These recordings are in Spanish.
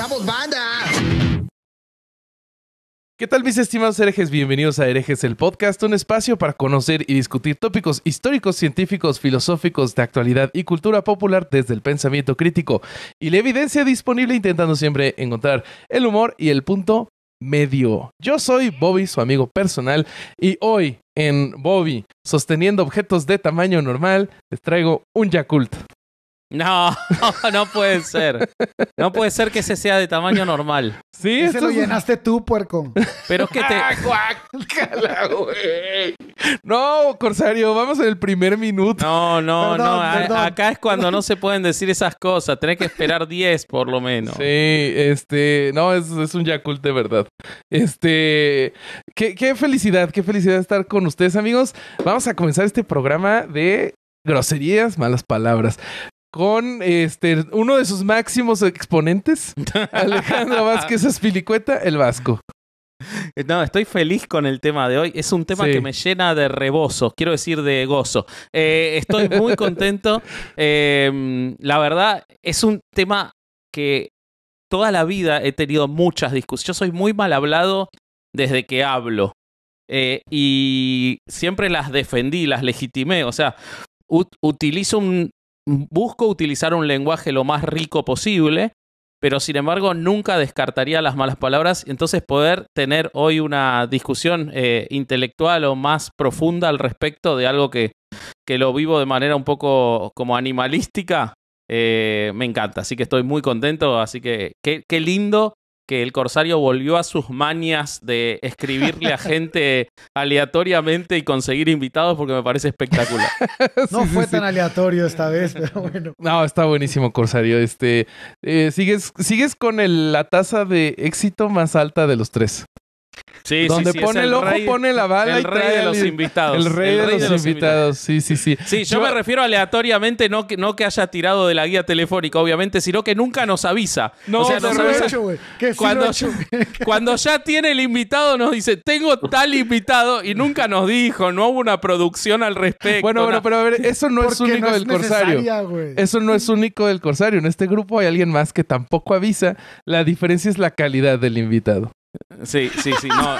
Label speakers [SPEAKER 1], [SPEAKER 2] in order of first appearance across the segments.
[SPEAKER 1] ¡Somos banda!
[SPEAKER 2] ¿Qué tal, mis estimados herejes? Bienvenidos a Herejes, el podcast, un espacio para conocer y discutir tópicos históricos, científicos, filosóficos, de actualidad y cultura popular desde el pensamiento crítico y la evidencia disponible, intentando siempre encontrar el humor y el punto medio. Yo soy Bobby, su amigo personal, y hoy en Bobby, sosteniendo objetos de tamaño normal, les traigo un Yakult.
[SPEAKER 3] No, no puede ser. No puede ser que ese sea de tamaño normal.
[SPEAKER 2] Sí,
[SPEAKER 4] Ese lo llenaste tú, puerco.
[SPEAKER 3] Pero es que te...
[SPEAKER 2] ¡Guácala, güey! No, Corsario, vamos en el primer minuto.
[SPEAKER 3] No.
[SPEAKER 4] Perdón.
[SPEAKER 3] Acá es cuando no se pueden decir esas cosas. Tenés que esperar 10 por lo menos.
[SPEAKER 2] Sí, no, es un Yakult de verdad. Qué felicidad estar con ustedes, amigos. Vamos a comenzar este programa de groserías, malas palabras, con uno de sus máximos exponentes, Alejandro Vázquez Azpilicueta, el Vasco.
[SPEAKER 3] No, estoy feliz con el tema de hoy. Es un tema que me llena de rebozo, quiero decir de gozo. Estoy muy contento. La verdad, es un tema que toda la vida he tenido muchas discusiones. Yo soy muy mal hablado desde que hablo. Y siempre las defendí, las legitimé. O sea, busco utilizar un lenguaje lo más rico posible, pero sin embargo nunca descartaría las malas palabras. Entonces poder tener hoy una discusión intelectual o más profunda al respecto de algo que lo vivo de manera un poco como animalística, me encanta. Así que estoy muy contento. Así que qué lindo que el Corsario volvió a sus mañas de escribirle a gente aleatoriamente y conseguir invitados, porque me parece espectacular.
[SPEAKER 4] No fue tan aleatorio esta vez, pero bueno.
[SPEAKER 2] No, está buenísimo, Corsario. Sigues con la tasa de éxito más alta de los tres.
[SPEAKER 3] Sí,
[SPEAKER 2] donde
[SPEAKER 3] sí,
[SPEAKER 2] pone el ojo, pone la bala
[SPEAKER 3] el
[SPEAKER 2] y
[SPEAKER 3] rey
[SPEAKER 2] trae
[SPEAKER 3] de los invitados.
[SPEAKER 2] El rey de los invitados. Sí.
[SPEAKER 3] Sí, yo me refiero aleatoriamente, no que haya tirado de la guía telefónica, obviamente, sino que nunca nos avisa.
[SPEAKER 2] No,
[SPEAKER 3] o sea,
[SPEAKER 4] nos
[SPEAKER 3] nos
[SPEAKER 4] lo he
[SPEAKER 3] avisa
[SPEAKER 4] hecho, güey. Que sí
[SPEAKER 3] cuando,
[SPEAKER 4] lo he hecho.
[SPEAKER 3] cuando ya tiene el invitado, nos dice, tengo tal invitado, y nunca nos dijo, no hubo una producción al respecto.
[SPEAKER 2] Bueno, pero a ver, eso no es único del Corsario.
[SPEAKER 4] Güey.
[SPEAKER 2] Eso no es único del Corsario. En este grupo hay alguien más que tampoco avisa. La diferencia es la calidad del invitado.
[SPEAKER 3] Sí, no.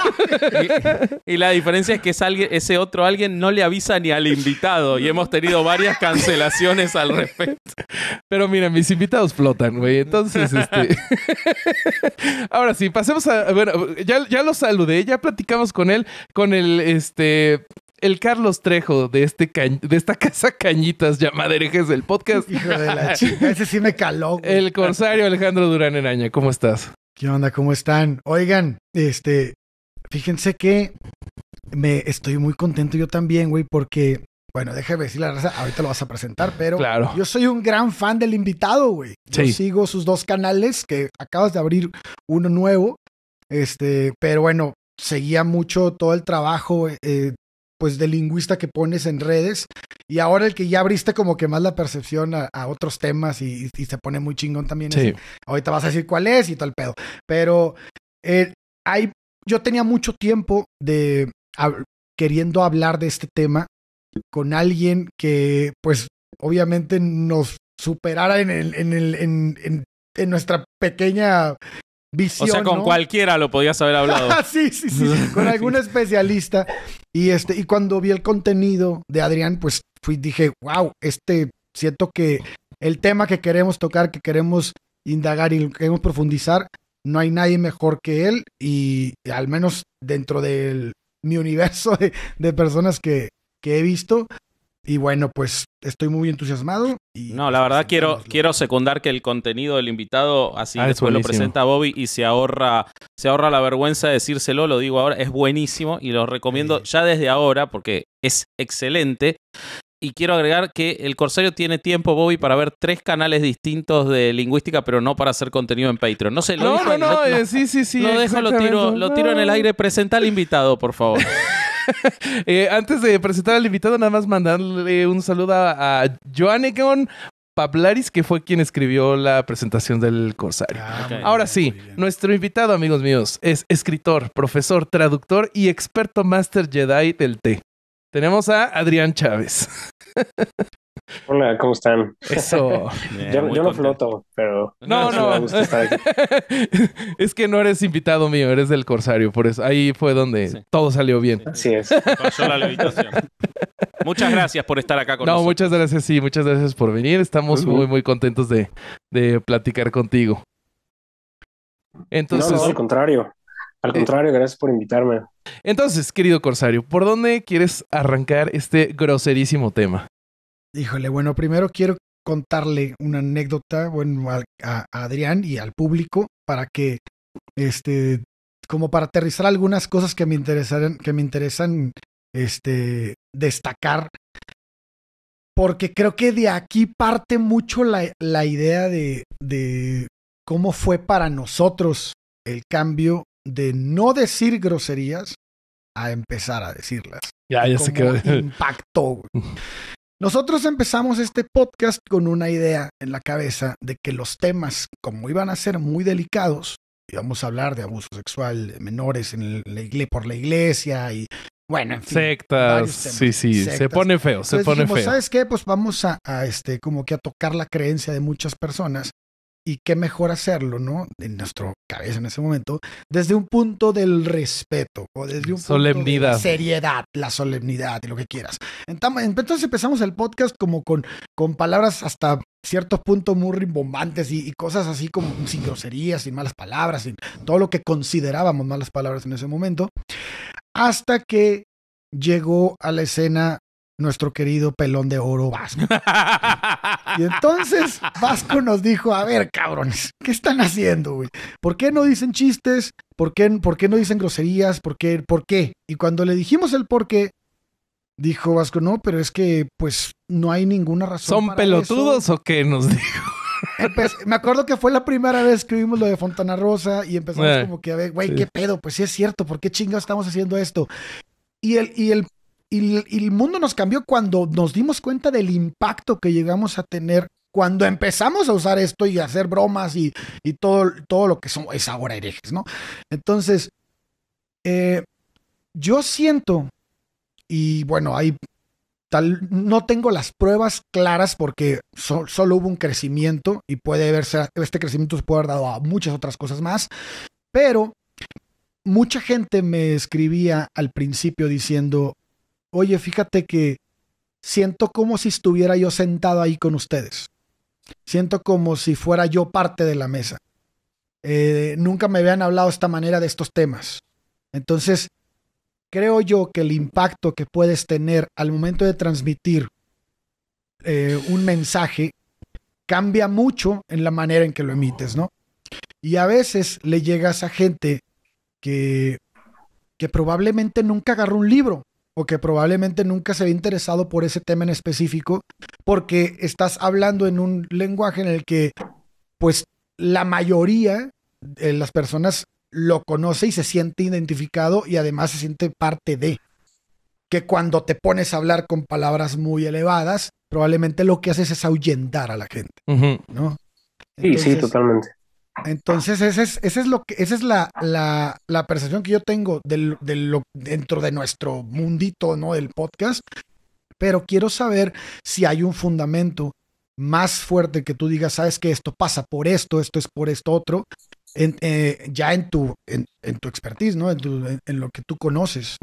[SPEAKER 3] Y la diferencia es que ese otro alguien no le avisa ni al invitado, y hemos tenido varias cancelaciones al respecto.
[SPEAKER 2] Pero mira, mis invitados flotan, güey. Entonces, ahora sí, pasemos a... Bueno, ya lo saludé, ya platicamos con él, con el Carlos Trejo de esta casa Cañitas llamada Herejes del Podcast.
[SPEAKER 4] Hijo de la chica, ese sí me caló, güey.
[SPEAKER 2] El Corsario Alejandro Durán Enaña, ¿cómo estás?
[SPEAKER 4] ¿Qué onda? ¿Cómo están? Oigan, fíjense que estoy muy contento yo también, güey, porque, bueno, déjame decir la raza, ahorita lo vas a presentar, pero
[SPEAKER 2] claro,
[SPEAKER 4] yo soy un gran fan del invitado, güey. Yo
[SPEAKER 2] sí.
[SPEAKER 4] sigo sus dos canales, que acabas de abrir uno nuevo, pero bueno, seguía mucho todo el trabajo, pues de lingüista que pones en redes, y ahora el que ya abriste como que más la percepción a otros temas y se pone muy chingón también.
[SPEAKER 2] Sí.
[SPEAKER 4] Ahorita vas a decir cuál es y todo el pedo. Pero yo tenía mucho tiempo queriendo hablar de este tema con alguien que pues obviamente nos superara en nuestra pequeña visión,
[SPEAKER 3] o sea, con
[SPEAKER 4] ¿no?
[SPEAKER 3] Cualquiera lo podías haber hablado.
[SPEAKER 4] Sí, con algún especialista. Y cuando vi el contenido de Adrián, pues dije, wow, siento que el tema que queremos tocar, que queremos indagar y queremos profundizar, no hay nadie mejor que él, y al menos dentro de mi universo de personas que he visto. Y bueno, pues estoy muy entusiasmado.
[SPEAKER 3] No, la verdad quiero secundar que el contenido del invitado, así después lo presenta Bobby y se ahorra la vergüenza de decírselo, lo digo ahora, es buenísimo y lo recomiendo ya desde ahora porque es excelente. Y quiero agregar que el Corsario tiene tiempo, Bobby, para ver 3 canales distintos de lingüística, pero no para hacer contenido en Patreon. No sé, lo
[SPEAKER 2] sí.
[SPEAKER 3] Lo dejo, lo tiro en el aire. Presenta al invitado, por favor.
[SPEAKER 2] Antes de presentar al invitado, nada más mandarle un saludo a Joannegon Paplaris, que fue quien escribió la presentación del Corsario.
[SPEAKER 3] Okay.
[SPEAKER 2] Ahora sí, nuestro invitado, amigos míos, es escritor, profesor, traductor y experto Master Jedi del té. Tenemos a Adrián Chávez.
[SPEAKER 1] Hola, ¿cómo están?
[SPEAKER 2] Eso.
[SPEAKER 1] Yo
[SPEAKER 3] Muy
[SPEAKER 1] no
[SPEAKER 3] contento.
[SPEAKER 1] floto, pero
[SPEAKER 2] No,
[SPEAKER 1] sí me
[SPEAKER 2] no.
[SPEAKER 1] gusta estar aquí.
[SPEAKER 2] Es que no eres invitado mío, eres del Corsario. Por eso ahí fue donde
[SPEAKER 3] Sí.
[SPEAKER 2] todo salió bien.
[SPEAKER 1] Así es.
[SPEAKER 3] Me falló la levitación. Muchas gracias por estar acá con
[SPEAKER 2] No,
[SPEAKER 3] nosotros.
[SPEAKER 2] muchas gracias, sí, muchas gracias por venir. Estamos
[SPEAKER 1] Ujú.
[SPEAKER 2] muy, muy contentos de platicar contigo. Entonces,
[SPEAKER 1] No, al contrario. Al
[SPEAKER 2] Eh,
[SPEAKER 1] contrario, gracias por invitarme.
[SPEAKER 2] entonces, querido Corsario, ¿por dónde quieres arrancar este groserísimo tema?
[SPEAKER 4] Híjole, bueno, primero quiero contarle una anécdota, bueno, a Adrián y al público para que, como para aterrizar algunas cosas que me interesan, destacar, porque creo que de aquí parte mucho la idea de cómo fue para nosotros el cambio de no decir groserías a empezar a decirlas.
[SPEAKER 2] Ya
[SPEAKER 4] Y
[SPEAKER 2] se
[SPEAKER 4] cómo
[SPEAKER 2] quedó.
[SPEAKER 4] impactó. Nosotros empezamos este podcast con una idea en la cabeza de que los temas, como iban a ser muy delicados, íbamos a hablar de abuso sexual de menores por la iglesia y, bueno, en fin.
[SPEAKER 2] Sectas,
[SPEAKER 4] varios temas.
[SPEAKER 2] sí, se
[SPEAKER 4] Sectas.
[SPEAKER 2] pone feo, se
[SPEAKER 4] Entonces
[SPEAKER 2] pone
[SPEAKER 4] dijimos,
[SPEAKER 2] feo.
[SPEAKER 4] ¿sabes qué? Pues vamos a como que a tocar la creencia de muchas personas. Y qué mejor hacerlo, ¿no? En nuestra cabeza en ese momento, desde un punto del respeto o desde un punto de
[SPEAKER 2] Solemnidad.
[SPEAKER 4] la seriedad, la solemnidad y lo que quieras. Entonces empezamos el podcast como con palabras hasta cierto punto muy rimbombantes y cosas así como sin groserías, sin malas palabras, sin todo lo que considerábamos malas palabras en ese momento, hasta que llegó a la escena nuestro querido pelón de oro Vasco. Y entonces Vasco nos dijo, a ver, cabrones, ¿qué están haciendo, güey? ¿Por qué no dicen chistes? ¿Por qué no dicen groserías? ¿Por qué? Y cuando le dijimos el por qué, dijo Vasco, no, pero es que, pues, no hay ninguna razón
[SPEAKER 2] ¿Son
[SPEAKER 4] para
[SPEAKER 2] pelotudos
[SPEAKER 4] eso.
[SPEAKER 2] o qué nos dijo?
[SPEAKER 4] Me acuerdo que fue la primera vez que vimos lo de Fontana Rosa y empezamos
[SPEAKER 2] Eh,
[SPEAKER 4] como que, a ver, güey,
[SPEAKER 2] sí.
[SPEAKER 4] ¿qué pedo? Pues sí es cierto, ¿por qué chingados estamos haciendo esto? Y el mundo nos cambió cuando nos dimos cuenta del impacto que llegamos a tener cuando empezamos a usar esto y a hacer bromas y todo lo que es ahora herejes, ¿no? Entonces, yo siento, y bueno, no tengo las pruebas claras porque solo hubo un crecimiento y este crecimiento se puede haber dado a muchas otras cosas más, pero mucha gente me escribía al principio diciendo, oye, fíjate que siento como si estuviera yo sentado ahí con ustedes. Siento como si fuera yo parte de la mesa. Nunca me habían hablado de esta manera de estos temas. Entonces, creo yo que el impacto que puedes tener al momento de transmitir un mensaje cambia mucho en la manera en que lo emites, ¿no? Y a veces le llegas a gente que probablemente nunca agarró un libro o que probablemente nunca se había interesado por ese tema en específico, porque estás hablando en un lenguaje en el que, pues, la mayoría de las personas lo conoce y se siente identificado y además se siente parte de. Que cuando te pones a hablar con palabras muy elevadas, probablemente lo que haces es ahuyentar a la gente,
[SPEAKER 2] Ujú.
[SPEAKER 4] ¿no?
[SPEAKER 1] Sí, totalmente.
[SPEAKER 4] Entonces, esa es la percepción que yo tengo dentro de nuestro mundito, ¿no? Del podcast. Pero quiero saber si hay un fundamento más fuerte que tú digas, sabes que esto pasa por esto es por esto otro, ya en tu expertise, ¿no? En lo que tú conoces.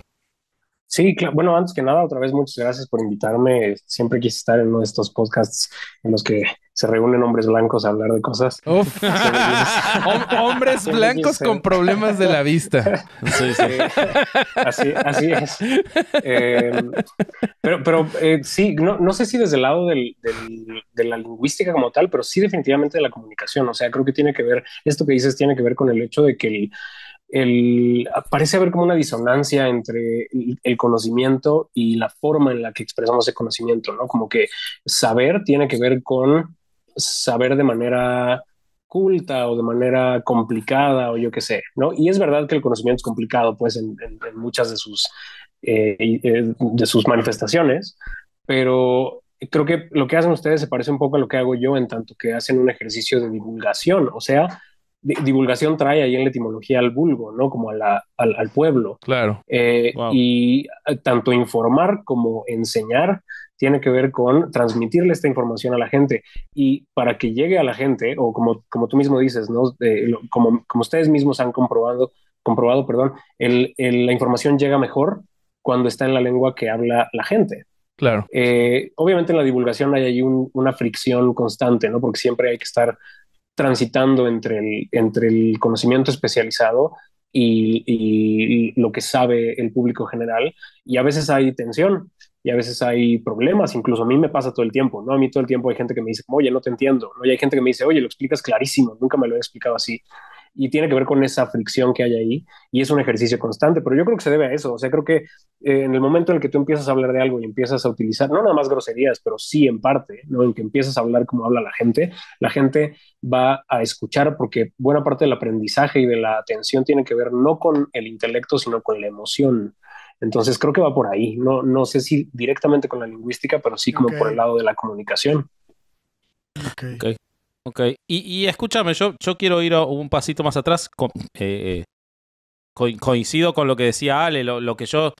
[SPEAKER 1] Sí, bueno, antes que nada, otra vez muchas gracias por invitarme. Siempre quise estar en uno de estos podcasts en los que se reúnen hombres blancos a hablar de cosas.
[SPEAKER 2] Uf. Hombres
[SPEAKER 1] Siempre
[SPEAKER 2] blancos
[SPEAKER 1] quise
[SPEAKER 2] con
[SPEAKER 1] ser.
[SPEAKER 2] problemas de la vista.
[SPEAKER 3] Sí, sí.
[SPEAKER 1] Así es. Pero sí, no sé si desde el lado de la lingüística como tal, pero sí definitivamente de la comunicación. O sea, creo que tiene que ver, esto que dices tiene que ver con el hecho de que parece haber como una disonancia entre el conocimiento y la forma en la que expresamos ese conocimiento, ¿no? Como que saber tiene que ver con saber de manera culta o de manera complicada o yo qué sé, ¿no? Y es verdad que el conocimiento es complicado, pues, en muchas de sus manifestaciones, pero creo que lo que hacen ustedes se parece un poco a lo que hago yo en tanto que hacen un ejercicio de divulgación, o sea, divulgación trae ahí en la etimología al vulgo, ¿no? Como al pueblo.
[SPEAKER 2] Claro.
[SPEAKER 3] Wow.
[SPEAKER 1] Y tanto informar como enseñar tiene que ver con transmitirle esta información a la gente. Y para que llegue a la gente, o como tú mismo dices, ¿no? Como ustedes mismos han comprobado, perdón, la información llega mejor cuando está en la lengua que habla la gente.
[SPEAKER 2] Claro.
[SPEAKER 1] Obviamente en la divulgación hay ahí una fricción constante, ¿no? Porque siempre hay que estar transitando entre el conocimiento especializado y lo que sabe el público general. Y a veces hay tensión y a veces hay problemas. Incluso a mí me pasa todo el tiempo, ¿no? A mí todo el tiempo hay gente que me dice, oye, no te entiendo, ¿no? Y hay gente que me dice, oye, lo explicas clarísimo, nunca me lo he explicado así. Y tiene que ver con esa fricción que hay ahí y es un ejercicio constante, pero yo creo que se debe a eso. O sea, creo que en el momento en el que tú empiezas a hablar de algo y empiezas a utilizar, no nada más groserías, pero sí en parte, ¿no? En que empiezas a hablar como habla la gente va a escuchar porque buena parte del aprendizaje y de la atención tiene que ver no con el intelecto, sino con la emoción. Entonces creo que va por ahí. No sé si directamente con la lingüística, pero sí como por el lado de la comunicación.
[SPEAKER 3] Ok. Ok. Y escúchame, yo quiero ir un pasito más atrás. Coincido con lo que decía Ale, lo que yo,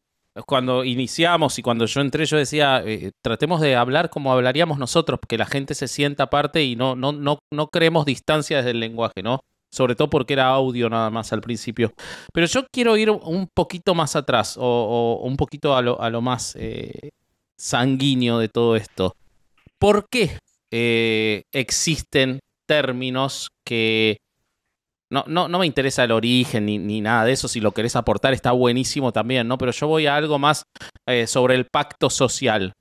[SPEAKER 3] cuando iniciamos y cuando yo entré, yo decía, tratemos de hablar como hablaríamos nosotros, que la gente se sienta aparte y no creemos distancia desde el lenguaje, ¿no? Sobre todo porque era audio nada más al principio. Pero yo quiero ir un poquito más atrás, o un poquito a lo más sanguíneo de todo esto. ¿Por qué existen términos que... No me interesa el origen ni nada de eso. Si lo querés aportar está buenísimo también, ¿no? Pero yo voy a algo más sobre el pacto social.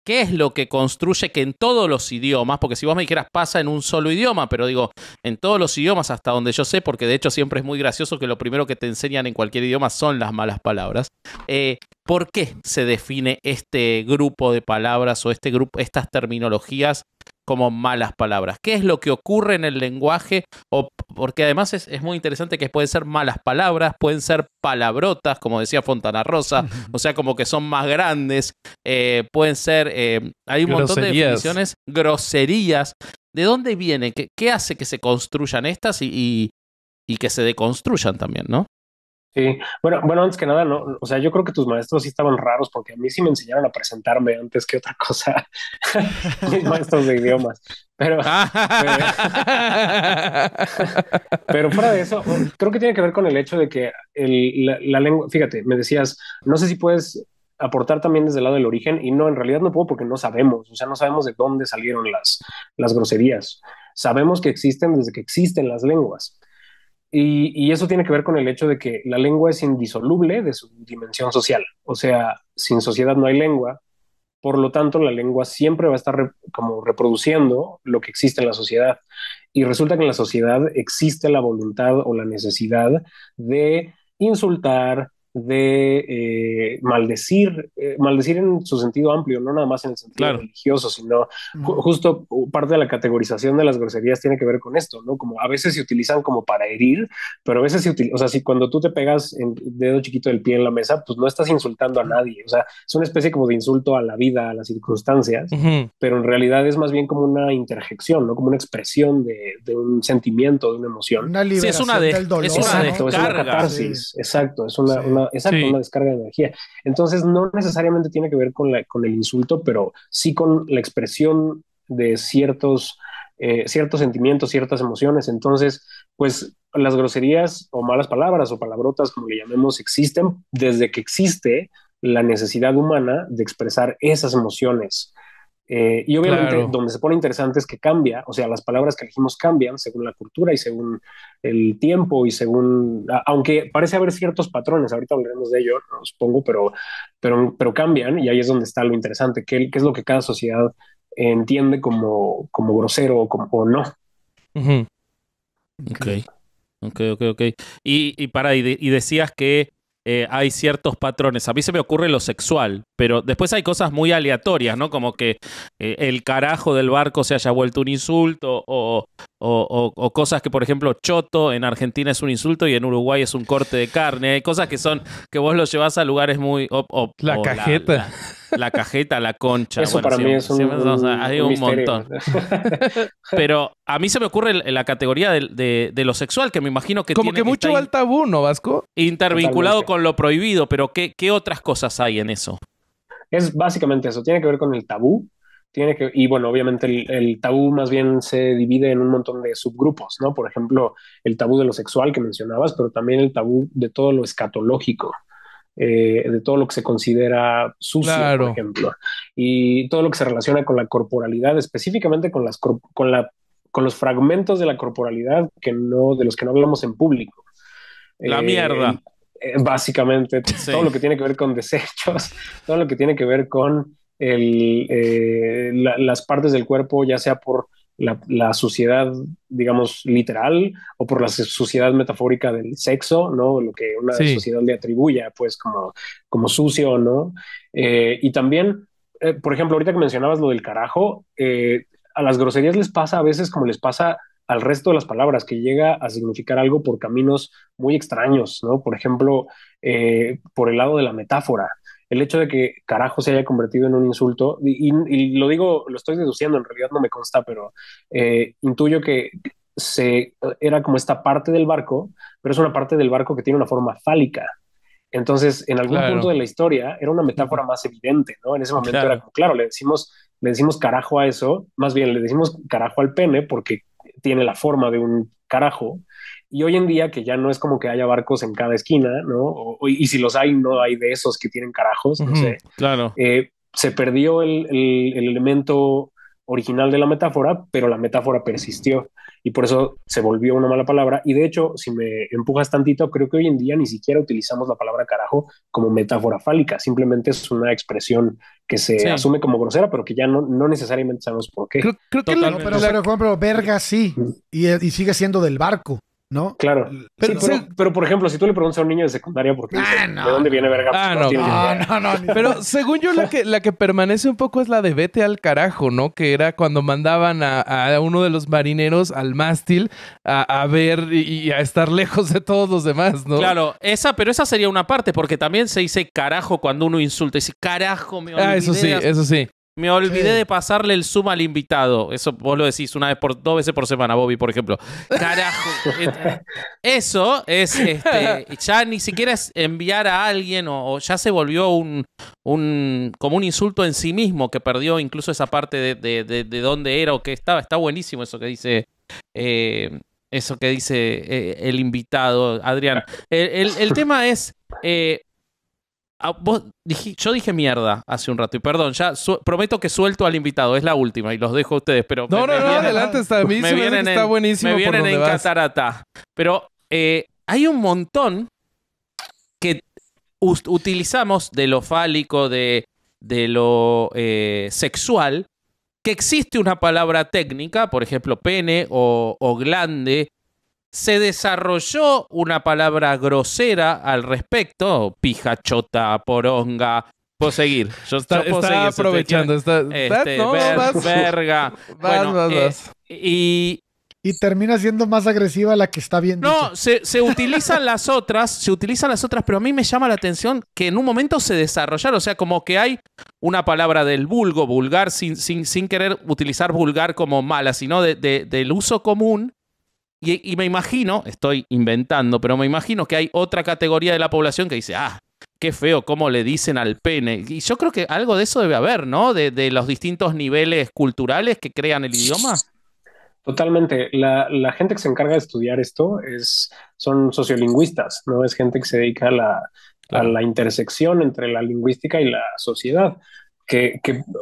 [SPEAKER 3] ¿Qué es lo que construye que en todos los idiomas, porque si vos me dijeras pasa en un solo idioma, pero digo, en todos los idiomas hasta donde yo sé, porque de hecho siempre es muy gracioso que lo primero que te enseñan en cualquier idioma son las malas palabras. ¿Por qué se define este grupo de palabras o estas terminologías como malas palabras? ¿Qué es lo que ocurre en el lenguaje? Porque además es muy interesante que pueden ser malas palabras, pueden ser palabrotas, como decía Fontana Rosa, o sea, como que son más grandes, pueden ser, hay un montón de definiciones, groserías. ¿De dónde viene? ¿Qué hace que se construyan estas y que se deconstruyan también, no?
[SPEAKER 1] Sí, bueno, antes que nada, no, o sea, yo creo que tus maestros sí estaban raros porque a mí sí me enseñaron a presentarme antes que otra cosa, mis maestros de idiomas, pero fuera de eso, creo que tiene que ver con el hecho de que la lengua, fíjate, me decías, no sé si puedes aportar también desde el lado del origen y no, en realidad no puedo porque no sabemos, o sea, no sabemos de dónde salieron las groserías, sabemos que existen desde que existen las lenguas. Y eso tiene que ver con el hecho de que la lengua es indisoluble de su dimensión social. O sea, sin sociedad no hay lengua. Por lo tanto, la lengua siempre va a estar como reproduciendo lo que existe en la sociedad. Y resulta que en la sociedad existe la voluntad o la necesidad de insultar, de maldecir en su sentido amplio, no nada más en el sentido religioso, sino justo parte de la categorización de las groserías tiene que ver con esto, ¿no? Como a veces se utilizan como para herir, pero a veces se utilizan, o sea, si cuando tú te pegas el dedo chiquito del pie en la mesa, pues no estás insultando a nadie, o sea, es una especie como de insulto a la vida, a las circunstancias, pero en realidad es más bien como una interjección, ¿no? Como una expresión de un sentimiento, de una emoción.
[SPEAKER 4] Una liberación del dolor.
[SPEAKER 1] Exacto, ¿no? Es una catarsis, exacto, es una descarga de energía. Entonces no necesariamente tiene que ver con el insulto, pero sí con la expresión de ciertos sentimientos, ciertas emociones. Entonces, pues las groserías o malas palabras o palabrotas, como le llamemos, existen desde que existe la necesidad humana de expresar esas emociones. Y obviamente donde se pone interesante es que cambia, o sea, las palabras que elegimos cambian según la cultura y según el tiempo y según, aunque parece haber ciertos patrones, ahorita hablaremos de ello, no supongo, pero cambian y ahí es donde está lo interesante, qué es lo que cada sociedad entiende como grosero o no.
[SPEAKER 3] Ok. Y decías que hay ciertos patrones. A mí se me ocurre lo sexual, pero después hay cosas muy aleatorias, ¿no? Como que el carajo del barco se haya vuelto un insulto o o cosas que, por ejemplo, choto en Argentina es un insulto y en Uruguay es un corte de carne. Hay cosas que son que vos lo llevás a lugares muy...
[SPEAKER 2] La cajeta.
[SPEAKER 3] La cajeta, la concha.
[SPEAKER 1] Eso para mí es
[SPEAKER 3] hay un
[SPEAKER 1] misterio.
[SPEAKER 3] montón. Pero a mí se me ocurre la categoría de lo sexual, que me imagino que
[SPEAKER 2] como que mucho va al tabú, ¿no, Vasco?
[SPEAKER 3] Intervinculado
[SPEAKER 1] Totalmente.
[SPEAKER 3] con lo prohibido, pero ¿qué otras cosas hay en eso?
[SPEAKER 1] Es básicamente eso, tiene que ver con el tabú, y bueno, obviamente el tabú más bien se divide en un montón de subgrupos, ¿no? Por ejemplo, el tabú de lo sexual que mencionabas, pero también el tabú de todo lo escatológico, de todo lo que se considera sucio,
[SPEAKER 2] Claro.
[SPEAKER 1] por ejemplo, y todo lo que se relaciona con la corporalidad, específicamente con los fragmentos de la corporalidad de los que no hablamos en público.
[SPEAKER 3] La mierda.
[SPEAKER 1] Básicamente,
[SPEAKER 3] Sí.
[SPEAKER 1] todo lo que tiene que ver con desechos, todo lo que tiene que ver con las partes del cuerpo, ya sea por la suciedad, digamos, literal, o por la suciedad metafórica del sexo, ¿no? Lo que una
[SPEAKER 2] Sí.
[SPEAKER 1] sociedad le atribuye, pues, como sucio, ¿no? Y también, por ejemplo, ahorita que mencionabas lo del carajo, a las groserías les pasa a veces como les pasa al resto de las palabras, que llega a significar algo por caminos muy extraños, ¿no? Por ejemplo, por el lado de la metáfora. El hecho de que carajo se haya convertido en un insulto, y lo digo, lo estoy deduciendo, en realidad no me consta, pero intuyo que era como esta parte del barco, pero es una parte del barco que tiene una forma fálica. Entonces, en algún
[SPEAKER 2] Claro.
[SPEAKER 1] punto de la historia era una metáfora más evidente, ¿no? En ese momento
[SPEAKER 3] Claro.
[SPEAKER 1] era como, claro, le decimos carajo a eso, más bien le decimos carajo al pene porque tiene la forma de un carajo. Y hoy en día, que ya no es como que haya barcos en cada esquina, ¿no? Y si los hay, no hay de esos que tienen carajos, no sé.
[SPEAKER 3] Claro.
[SPEAKER 1] Se perdió el elemento original de la metáfora, pero la metáfora persistió y por eso se volvió una mala palabra. Y de hecho, si me empujas tantito, creo que hoy en día ni siquiera utilizamos la palabra carajo como metáfora fálica, simplemente es una expresión que se asume como grosera, pero que ya no necesariamente sabemos por qué.
[SPEAKER 2] Creo que
[SPEAKER 3] Totalmente.
[SPEAKER 4] Pero, por ejemplo, verga sí, y sigue siendo del barco, ¿no?
[SPEAKER 1] Claro.
[SPEAKER 2] Pero-
[SPEAKER 1] Pero, por ejemplo, si tú le preguntas a un niño de secundaria porque dice,
[SPEAKER 4] no,
[SPEAKER 1] ¿de dónde viene verga?
[SPEAKER 2] Ah,
[SPEAKER 1] Pues,
[SPEAKER 2] no.
[SPEAKER 1] tiene idea.
[SPEAKER 4] No.
[SPEAKER 2] Pero según yo, la que permanece un poco es la de vete al carajo, ¿no? Que era cuando mandaban a uno de los marineros al mástil a ver y a estar lejos de todos los demás, ¿no?
[SPEAKER 3] Claro, pero esa sería una parte, porque también se dice carajo cuando uno insulta. Dice, carajo, me olvidé.
[SPEAKER 2] Eso sí.
[SPEAKER 3] Me olvidé de pasarle el Zoom al invitado. Eso vos lo decís dos veces por semana, Bobby, por ejemplo. Carajo. Eso es, ya ni siquiera es enviar a alguien o ya se volvió como un insulto en sí mismo, que perdió incluso esa parte de dónde era o qué estaba. Está buenísimo eso que dice el invitado, Adrián. El tema es... yo dije mierda hace un rato y perdón, ya prometo que suelto al invitado, es la última y los dejo a ustedes, pero
[SPEAKER 2] No, adelante, está buenísimo.
[SPEAKER 3] Me vienen en catarata. Pero hay un montón que utilizamos de lo fálico, de lo sexual, que existe una palabra técnica, por ejemplo, pene o glande. Se desarrolló una palabra grosera al respecto, pija, chota, poronga. Puedo seguir.
[SPEAKER 2] Está aprovechando.
[SPEAKER 3] Verga.
[SPEAKER 2] Vas.
[SPEAKER 3] Y
[SPEAKER 4] termina siendo más agresiva la que está bien
[SPEAKER 3] no,
[SPEAKER 4] dicho.
[SPEAKER 3] se utilizan las otras, pero a mí me llama la atención que en un momento se desarrollaron, o sea, como que hay una palabra del vulgar, sin querer utilizar vulgar como mala, sino del uso común. Y me imagino, estoy inventando, pero me imagino que hay otra categoría de la población que dice, qué feo cómo le dicen al pene. Y yo creo que algo de eso debe haber, ¿no? De los distintos niveles culturales que crean el idioma.
[SPEAKER 1] Totalmente. La gente que se encarga de estudiar esto son sociolingüistas, ¿no? Es gente que se dedica a la intersección entre la lingüística y la sociedad.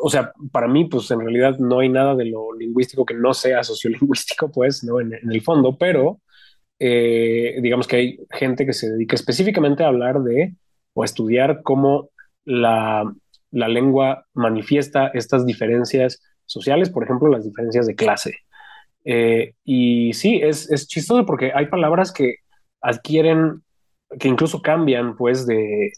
[SPEAKER 1] O sea, para mí, pues en realidad no hay nada de lo lingüístico que no sea sociolingüístico, pues, ¿no? En el fondo, pero digamos que hay gente que se dedica específicamente a hablar o a estudiar cómo la lengua manifiesta estas diferencias sociales, por ejemplo, las diferencias de clase. Y sí, es chistoso porque hay palabras que adquieren, que incluso cambian, pues, de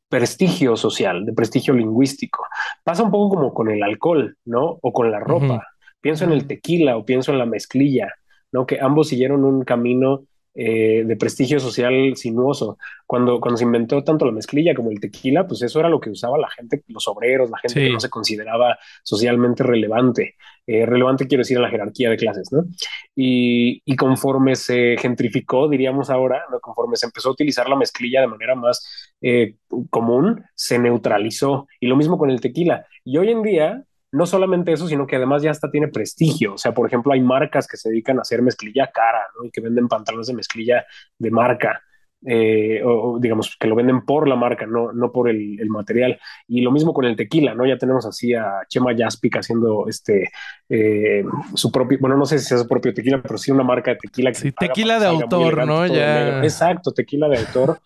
[SPEAKER 1] prestigio social, de prestigio lingüístico. Pasa un poco como con el alcohol, ¿no? O con la ropa. Pienso en el tequila o pienso en la mezclilla, ¿no? Que ambos siguieron un camino de prestigio social sinuoso. Cuando se inventó tanto la mezclilla como el tequila, pues eso era lo que usaba la gente, los obreros, la gente que no
[SPEAKER 2] Sí.
[SPEAKER 1] se consideraba socialmente relevante. Relevante quiero decir en la jerarquía de clases, ¿no? Y conforme se gentrificó, diríamos ahora, ¿no? Conforme se empezó a utilizar la mezclilla de manera más común, se neutralizó. Y lo mismo con el tequila. Y hoy en día no solamente eso, sino que además ya hasta tiene prestigio. O sea, por ejemplo, hay marcas que se dedican a hacer mezclilla cara, ¿no? Y que venden pantalones de mezclilla de marca. O digamos que lo venden por la marca, no por el material. Y lo mismo con el tequila, ¿no? Ya tenemos así a Chema Jaspic haciendo su propio, bueno, no sé si es su propio tequila, pero sí una marca de tequila que
[SPEAKER 2] Sí,
[SPEAKER 1] le paga para
[SPEAKER 2] tequila
[SPEAKER 1] que
[SPEAKER 2] de
[SPEAKER 1] salga muy
[SPEAKER 2] autor,
[SPEAKER 1] elegante
[SPEAKER 2] ¿no?
[SPEAKER 1] todo de negro.
[SPEAKER 2] Ya.
[SPEAKER 1] Exacto, tequila de autor.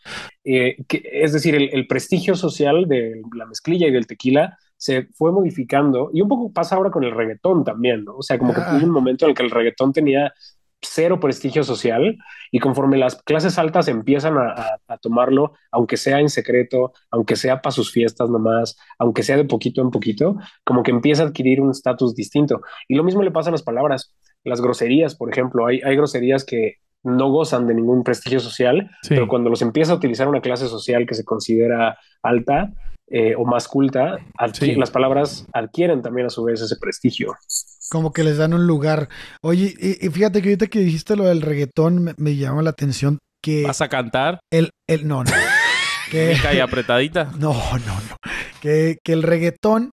[SPEAKER 1] Es decir, el prestigio social de la mezclilla y del tequila se fue modificando y un poco pasa ahora con el reggaetón también, ¿no? O sea, como que hubo un momento en el que el reggaetón tenía cero prestigio social y conforme las clases altas empiezan a tomarlo, aunque sea en secreto, aunque sea para sus fiestas nomás, aunque sea de poquito en poquito, como que empieza a adquirir un estatus distinto. Y lo mismo le pasa a las palabras, las groserías, por ejemplo, hay groserías que no gozan de ningún prestigio social, pero
[SPEAKER 2] Sí.
[SPEAKER 1] cuando los empieza a utilizar una clase social que se considera alta, o más culta,
[SPEAKER 2] Sí.
[SPEAKER 1] las palabras adquieren también a su vez ese prestigio.
[SPEAKER 4] Como que les dan un lugar. Oye, y fíjate que ahorita que dijiste lo del reggaetón, me llamó la atención que
[SPEAKER 3] ¿Vas a cantar?
[SPEAKER 4] no, no. Que,
[SPEAKER 3] ¿Mica y apretadita?
[SPEAKER 4] no. Que el reggaetón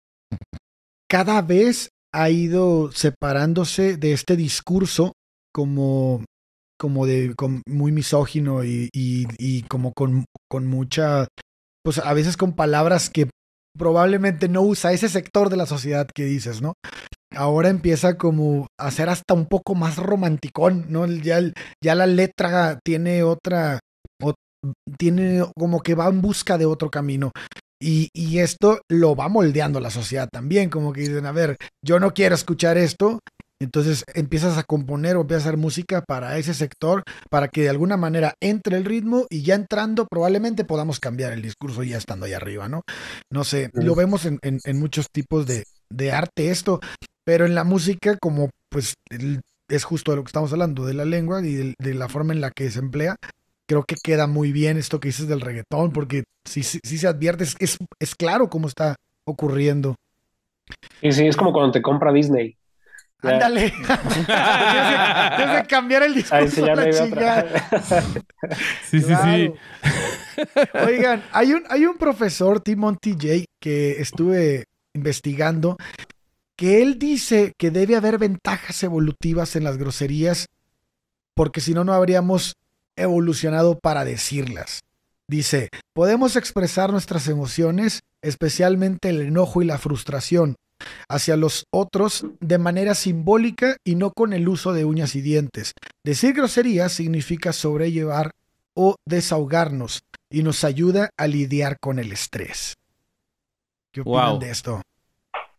[SPEAKER 4] cada vez ha ido separándose de este discurso como, muy misógino y como con mucha, pues a veces con palabras que probablemente no usa ese sector de la sociedad que dices, ¿no? Ahora empieza como a ser hasta un poco más romanticón, ¿no? Ya la letra tiene tiene como que va en busca de otro camino. Y esto lo va moldeando la sociedad también, como que dicen, a ver, yo no quiero escuchar esto, entonces empiezas a componer o empiezas a hacer música para ese sector, para que de alguna manera entre el ritmo y ya entrando probablemente podamos cambiar el discurso ya estando ahí arriba, ¿no? No sé, lo vemos en muchos tipos de arte esto, pero en la música como pues es justo de lo que estamos hablando, de la lengua y de la forma en la que se emplea. Creo que queda muy bien esto que dices del reggaetón, porque sí se advierte, es claro cómo está ocurriendo.
[SPEAKER 1] Y sí, es como cuando te compra Disney. Ya,
[SPEAKER 4] Ándale. tienes que cambiar el
[SPEAKER 1] ahí sí
[SPEAKER 4] discurso
[SPEAKER 1] ya
[SPEAKER 4] a
[SPEAKER 1] no
[SPEAKER 4] la
[SPEAKER 1] hay de
[SPEAKER 4] chingada.
[SPEAKER 1] otra.
[SPEAKER 2] Sí, sí, sí.
[SPEAKER 4] Claro. Oigan, hay un profesor, Timothy J, que estuve investigando, que él dice que debe haber ventajas evolutivas en las groserías, porque si no, no habríamos evolucionado para decirlas. Dice, podemos expresar nuestras emociones, especialmente el enojo y la frustración, hacia los otros de manera simbólica y no con el uso de uñas y dientes. Decir groserías significa sobrellevar o desahogarnos y nos ayuda a lidiar con el estrés. ¿Qué opinan
[SPEAKER 3] Wow.
[SPEAKER 4] de esto?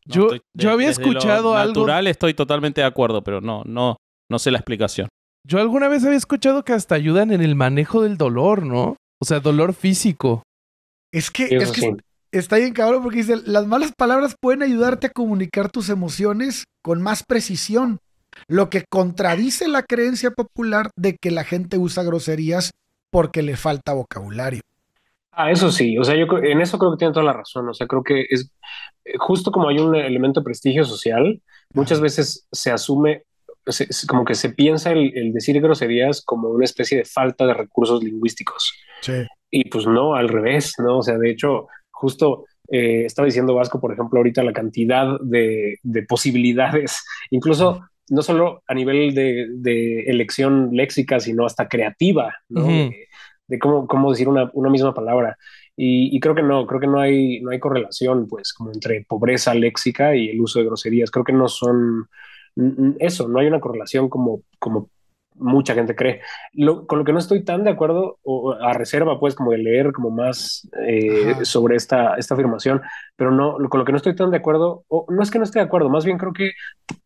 [SPEAKER 2] Yo había
[SPEAKER 3] desde lo
[SPEAKER 2] escuchado algo.
[SPEAKER 3] natural estoy totalmente de acuerdo, pero no sé la explicación.
[SPEAKER 2] Yo alguna vez había escuchado que hasta ayudan en el manejo del dolor, ¿no? O sea, dolor físico.
[SPEAKER 4] Es que,
[SPEAKER 1] Eso sí.
[SPEAKER 4] está bien cabrón porque dice, las malas palabras pueden ayudarte a comunicar tus emociones con más precisión, lo que contradice la creencia popular de que la gente usa groserías porque le falta vocabulario.
[SPEAKER 1] Eso sí, o sea, en eso creo que tiene toda la razón. O sea, creo que es justo como hay un elemento de prestigio social, muchas
[SPEAKER 4] Ajá.
[SPEAKER 1] veces se asume, como que se piensa el decir groserías como una especie de falta de recursos lingüísticos.
[SPEAKER 4] Sí.
[SPEAKER 1] Y pues no, al revés, ¿no? O sea, de hecho, justo estaba diciendo Vasco, por ejemplo, ahorita la cantidad de posibilidades, incluso no solo a nivel de elección léxica, sino hasta creativa, ¿no?
[SPEAKER 2] Ujú.
[SPEAKER 1] De cómo decir una misma palabra. Y creo que no hay correlación, pues, como entre pobreza léxica y el uso de groserías. Creo que no son eso, no hay una correlación como mucha gente cree. Con lo que no estoy tan de acuerdo, o a reserva, pues, como de leer como más
[SPEAKER 4] Ajá.
[SPEAKER 1] sobre esta afirmación, pero no, con lo que no estoy tan de acuerdo, o no es que no esté de acuerdo, más bien creo que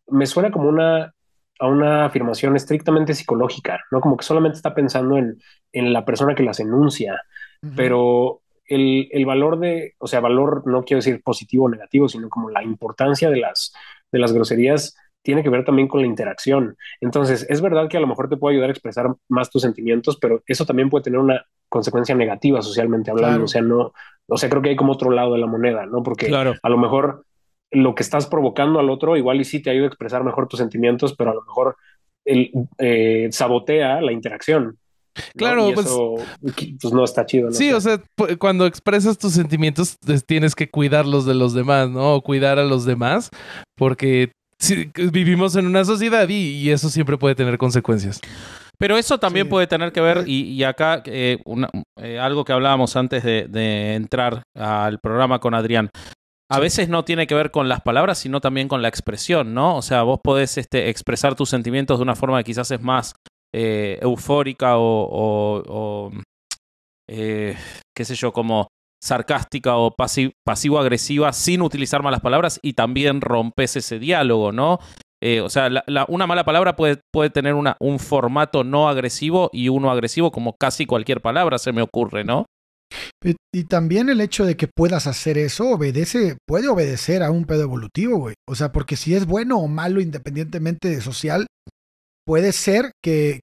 [SPEAKER 1] me suena como a una afirmación estrictamente psicológica, ¿no? Como que solamente está pensando en la persona que las enuncia,
[SPEAKER 4] Ujú.
[SPEAKER 1] pero el valor o sea, valor no quiero decir positivo o negativo, sino como la importancia de las groserías tiene que ver también con la interacción. Entonces, es verdad que a lo mejor te puede ayudar a expresar más tus sentimientos, pero eso también puede tener una consecuencia negativa socialmente hablando.
[SPEAKER 4] Claro.
[SPEAKER 1] O sea, no, o sea, creo que hay como otro lado de la moneda, ¿no? Porque
[SPEAKER 3] Claro.
[SPEAKER 1] a lo mejor lo que estás provocando al otro igual y sí te ayuda a expresar mejor tus sentimientos, pero a lo mejor el, sabotea la interacción. ¿No?
[SPEAKER 2] Claro,
[SPEAKER 1] y eso pues no está chido. No
[SPEAKER 2] sí,
[SPEAKER 1] sé.
[SPEAKER 2] o sea, cuando expresas tus sentimientos, tienes que cuidarlos de los demás, ¿no? O cuidar a los demás, porque sí, vivimos en una sociedad y eso siempre puede tener consecuencias.
[SPEAKER 3] Pero eso también
[SPEAKER 4] Sí.
[SPEAKER 3] puede tener que ver, y acá algo que hablábamos antes de entrar al programa con Adrián. A veces no tiene que ver con las palabras, sino también con la expresión, ¿no? O sea, vos podés expresar tus sentimientos de una forma que quizás es más eufórica o qué sé yo, como sarcástica o pasivo-agresiva sin utilizar malas palabras, y también rompes ese diálogo, ¿no? O sea, una mala palabra puede tener un formato no agresivo y uno agresivo, como casi cualquier palabra se me ocurre, ¿no?
[SPEAKER 4] Y también el hecho de que puedas hacer eso puede obedecer a un pedo evolutivo, güey. O sea, porque si es bueno o malo independientemente de social, puede ser que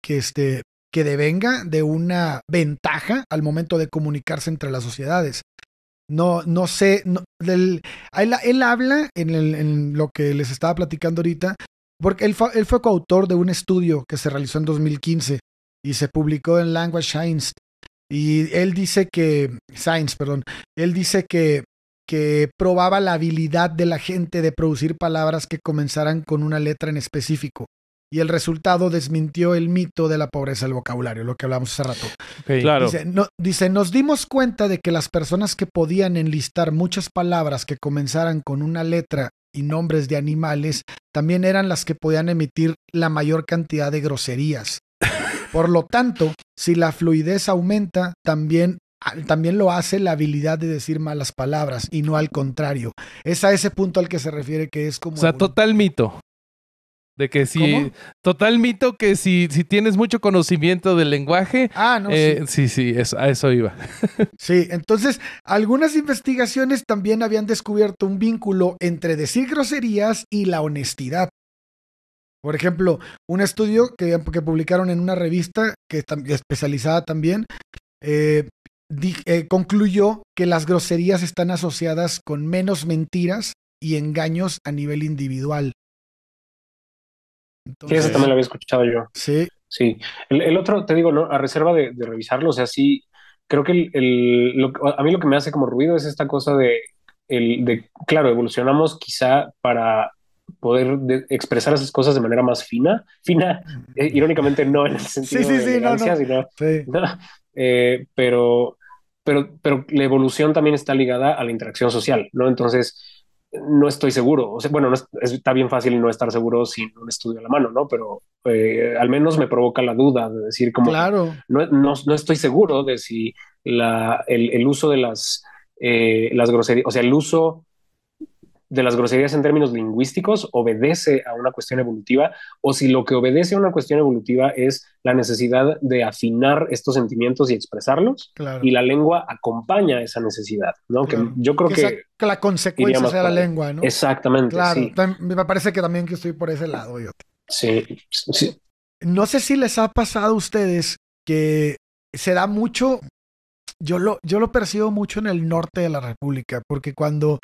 [SPEAKER 4] devenga de una ventaja al momento de comunicarse entre las sociedades. No sé, él habla en lo que les estaba platicando ahorita, porque él fue coautor de un estudio que se realizó en 2015 y se publicó en Language Science. Y él dice que probaba la habilidad de la gente de producir palabras que comenzaran con una letra en específico. Y el resultado desmintió el mito de la pobreza del vocabulario, lo que hablamos hace rato.
[SPEAKER 2] Okay.
[SPEAKER 3] Claro.
[SPEAKER 4] Dice, nos dimos cuenta de que las personas que podían enlistar muchas palabras que comenzaran con una letra y nombres de animales, también eran las que podían emitir la mayor cantidad de groserías. Por lo tanto, si la fluidez aumenta, también lo hace la habilidad de decir malas palabras y no al contrario. Es a ese punto al que se refiere, que es como...
[SPEAKER 2] O sea, total mito. De que si...
[SPEAKER 4] ¿Cómo?
[SPEAKER 2] Total mito que si tienes mucho conocimiento del lenguaje...
[SPEAKER 4] No,
[SPEAKER 2] sí, a eso iba.
[SPEAKER 4] Sí, entonces algunas investigaciones también habían descubierto un vínculo entre decir groserías y la honestidad. Por ejemplo, un estudio que publicaron en una revista que especializada también concluyó que las groserías están asociadas con menos mentiras y engaños a nivel individual.
[SPEAKER 1] Sí,
[SPEAKER 4] Entonces,
[SPEAKER 1] ese también lo había escuchado yo.
[SPEAKER 4] Sí.
[SPEAKER 1] Sí. El otro, te digo, ¿no? A reserva de revisarlo, o sea, sí, creo que a mí lo que me hace como ruido es esta cosa claro, evolucionamos quizá para poder expresar esas cosas de manera más fina, irónicamente no en el sentido de elegancia, sino,
[SPEAKER 4] Sí.
[SPEAKER 1] ¿no? Pero la evolución también está ligada a la interacción social, ¿no? Entonces, no estoy seguro. O sea, bueno, está bien fácil no estar seguro sin un estudio a la mano, ¿no? Pero al menos me provoca la duda de decir como
[SPEAKER 4] Claro.
[SPEAKER 1] no estoy seguro de si el uso de las groserías, o sea, el uso de las groserías en términos lingüísticos obedece a una cuestión evolutiva, o si lo que obedece a una cuestión evolutiva es la necesidad de afinar estos sentimientos y expresarlos,
[SPEAKER 4] Claro.
[SPEAKER 1] y la lengua acompaña esa necesidad, ¿no?
[SPEAKER 4] Claro.
[SPEAKER 1] Que yo creo que
[SPEAKER 4] la consecuencia sea la
[SPEAKER 1] por ahí.
[SPEAKER 4] lengua, ¿no?
[SPEAKER 1] Exactamente.
[SPEAKER 4] Claro,
[SPEAKER 1] Sí.
[SPEAKER 4] me parece que también que estoy por ese lado.
[SPEAKER 1] Sí.
[SPEAKER 4] No sé si les ha pasado a ustedes que se da mucho, yo lo percibo mucho en el norte de la República, porque cuando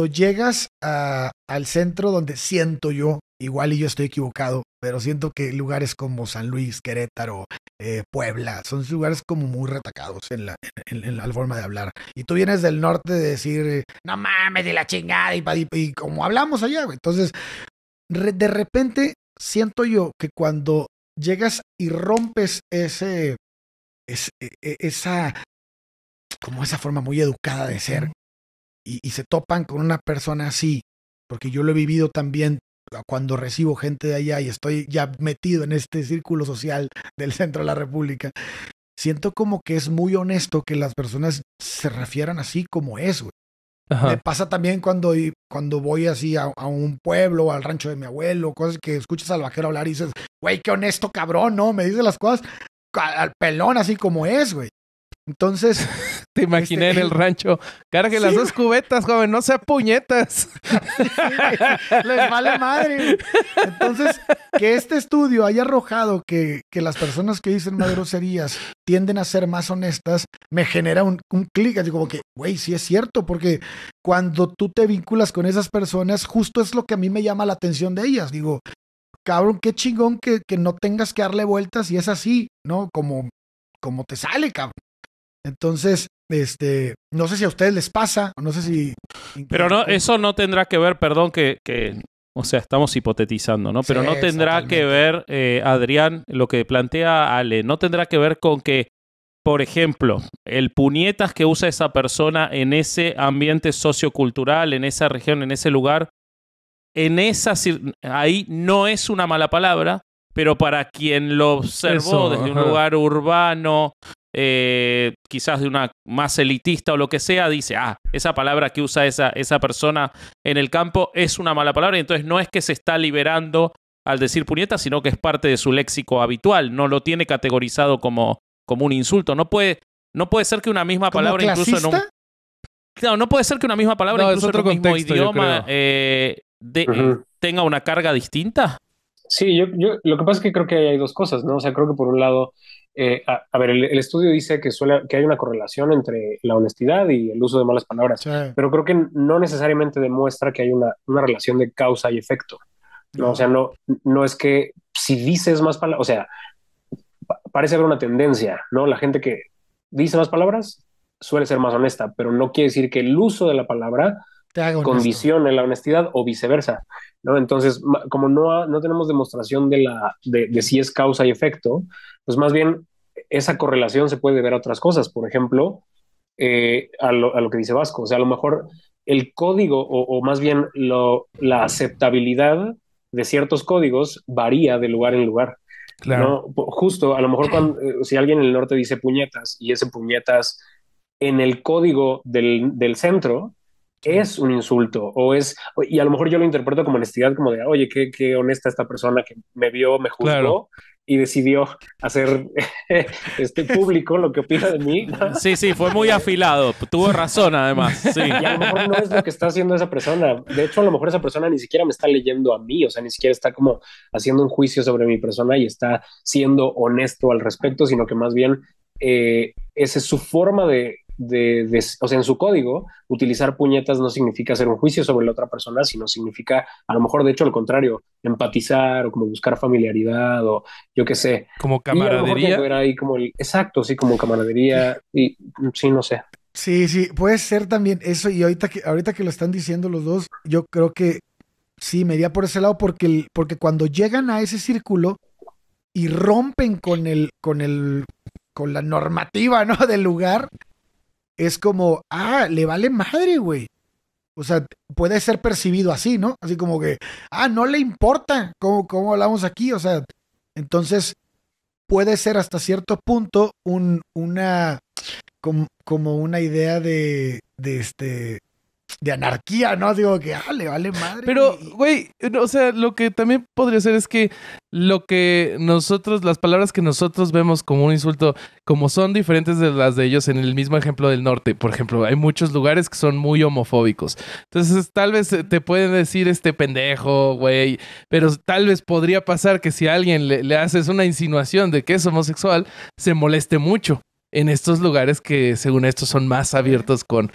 [SPEAKER 4] llegas al centro, donde siento yo, igual y yo estoy equivocado, pero siento que lugares como San Luis, Querétaro, Puebla, son lugares como muy retacados en la forma de hablar. Y tú vienes del norte de decir, no mames, de la chingada, y como hablamos allá, güey. Entonces, de repente, siento yo que cuando llegas y rompes esa forma muy educada de ser, y se topan con una persona así, porque yo lo he vivido también cuando recibo gente de allá y estoy ya metido en este círculo social del centro de la República, siento como que es muy honesto que las personas se refieran así como es, güey.
[SPEAKER 2] Ajá.
[SPEAKER 4] Me pasa también cuando voy así a un pueblo o al rancho de mi abuelo, cosas que escuchas al vaquero hablar y dices, güey, qué honesto cabrón, ¿no? Me dice las cosas al pelón así como es, güey. Entonces...
[SPEAKER 2] Te imaginé en el rancho. Cargue las 2 cubetas, joven, no sea puñetas.
[SPEAKER 4] Les vale madre. Entonces, que este estudio haya arrojado que las personas que dicen más groserías tienden a ser más honestas, me genera un clic, así como que, güey, sí es cierto, porque cuando tú te vinculas con esas personas, justo es lo que a mí me llama la atención de ellas. Digo, cabrón, qué chingón que no tengas que darle vueltas y es así, ¿no? Como te sale, cabrón. Entonces, no sé si a ustedes les pasa, o no sé si...
[SPEAKER 3] Pero no, eso no tendrá que ver, perdón que o sea, estamos hipotetizando, ¿no? Pero
[SPEAKER 4] Sí,
[SPEAKER 3] no tendrá que ver, Adrián, lo que plantea Ale, no tendrá que ver con que, por ejemplo, el puñetas que usa esa persona en ese ambiente sociocultural, en esa región, en ese lugar, ahí no es una mala palabra, pero para quien lo observó desde un lugar urbano, quizás de una más elitista o lo que sea, dice, esa palabra que usa esa persona en el campo es una mala palabra, y entonces no es que se está liberando al decir puñetas, sino que es parte de su léxico habitual, no lo tiene categorizado como un insulto. No puede ser que una misma palabra incluso en un... Claro, no puede ser que una misma palabra incluso en un mismo idioma tenga una carga distinta.
[SPEAKER 1] Sí, yo lo que pasa es que creo que hay 2 cosas, ¿no? O sea, creo que por un lado, a ver, el estudio dice que hay una correlación entre la honestidad y el uso de malas palabras,
[SPEAKER 4] Sí.
[SPEAKER 1] pero creo que no necesariamente demuestra que hay una relación de causa y efecto, ¿no?
[SPEAKER 4] No.
[SPEAKER 1] O sea, no es que si dices más palabras, o sea, parece haber una tendencia, ¿no? La gente que dice más palabras suele ser más honesta, pero no quiere decir que el uso de la palabra
[SPEAKER 4] te haga honesto.
[SPEAKER 1] condicione la honestidad o viceversa, ¿no? Entonces, como no tenemos demostración de si es causa y efecto, pues más bien esa correlación se puede ver a otras cosas. Por ejemplo, a lo que dice Vasco, o sea, a lo mejor el código o más bien la aceptabilidad de ciertos códigos varía de lugar en lugar.
[SPEAKER 2] Claro.
[SPEAKER 1] ¿No? Justo, a lo mejor si alguien en el norte dice puñetas y ese puñetas en el código del centro es un insulto y a lo mejor yo lo interpreto como honestidad, como de, oye, qué honesta esta persona que me vio, me juzgó, claro, y decidió hacer público lo que opina de mí.
[SPEAKER 3] Sí, fue muy afilado. Tuvo razón, además. Sí.
[SPEAKER 1] Y a lo mejor no es lo que está haciendo esa persona. De hecho, a lo mejor esa persona ni siquiera me está leyendo a mí, o sea, ni siquiera está como haciendo un juicio sobre mi persona y está siendo honesto al respecto, sino que más bien esa es su forma o sea, en su código, utilizar puñetas no significa hacer un juicio sobre la otra persona, sino significa, a lo mejor, de hecho, al contrario, empatizar o como buscar familiaridad o yo qué sé.
[SPEAKER 2] Como camaradería.
[SPEAKER 1] Y ahí como exacto, sí, como camaradería y sí, no sé.
[SPEAKER 4] Sí, puede ser también eso. Y ahorita que lo están diciendo los dos, yo creo que sí, me iría por ese lado porque cuando llegan a ese círculo y rompen con la normativa, ¿no? Del lugar, es como, le vale madre, güey. O sea, puede ser percibido así, ¿no? Así como que, no le importa cómo hablamos aquí. O sea, entonces puede ser hasta cierto punto como una idea de anarquía, ¿no? Digo que, le vale madre.
[SPEAKER 2] Pero, güey, o sea, lo que también podría ser es que las palabras que nosotros vemos como un insulto, como son diferentes de las de ellos en el mismo ejemplo del norte. Por ejemplo, hay muchos lugares que son muy homofóbicos. Entonces, tal vez te pueden decir pendejo, güey, pero tal vez podría pasar que si a alguien le haces una insinuación de que es homosexual, se moleste mucho. En estos lugares que, según esto, son más abiertos con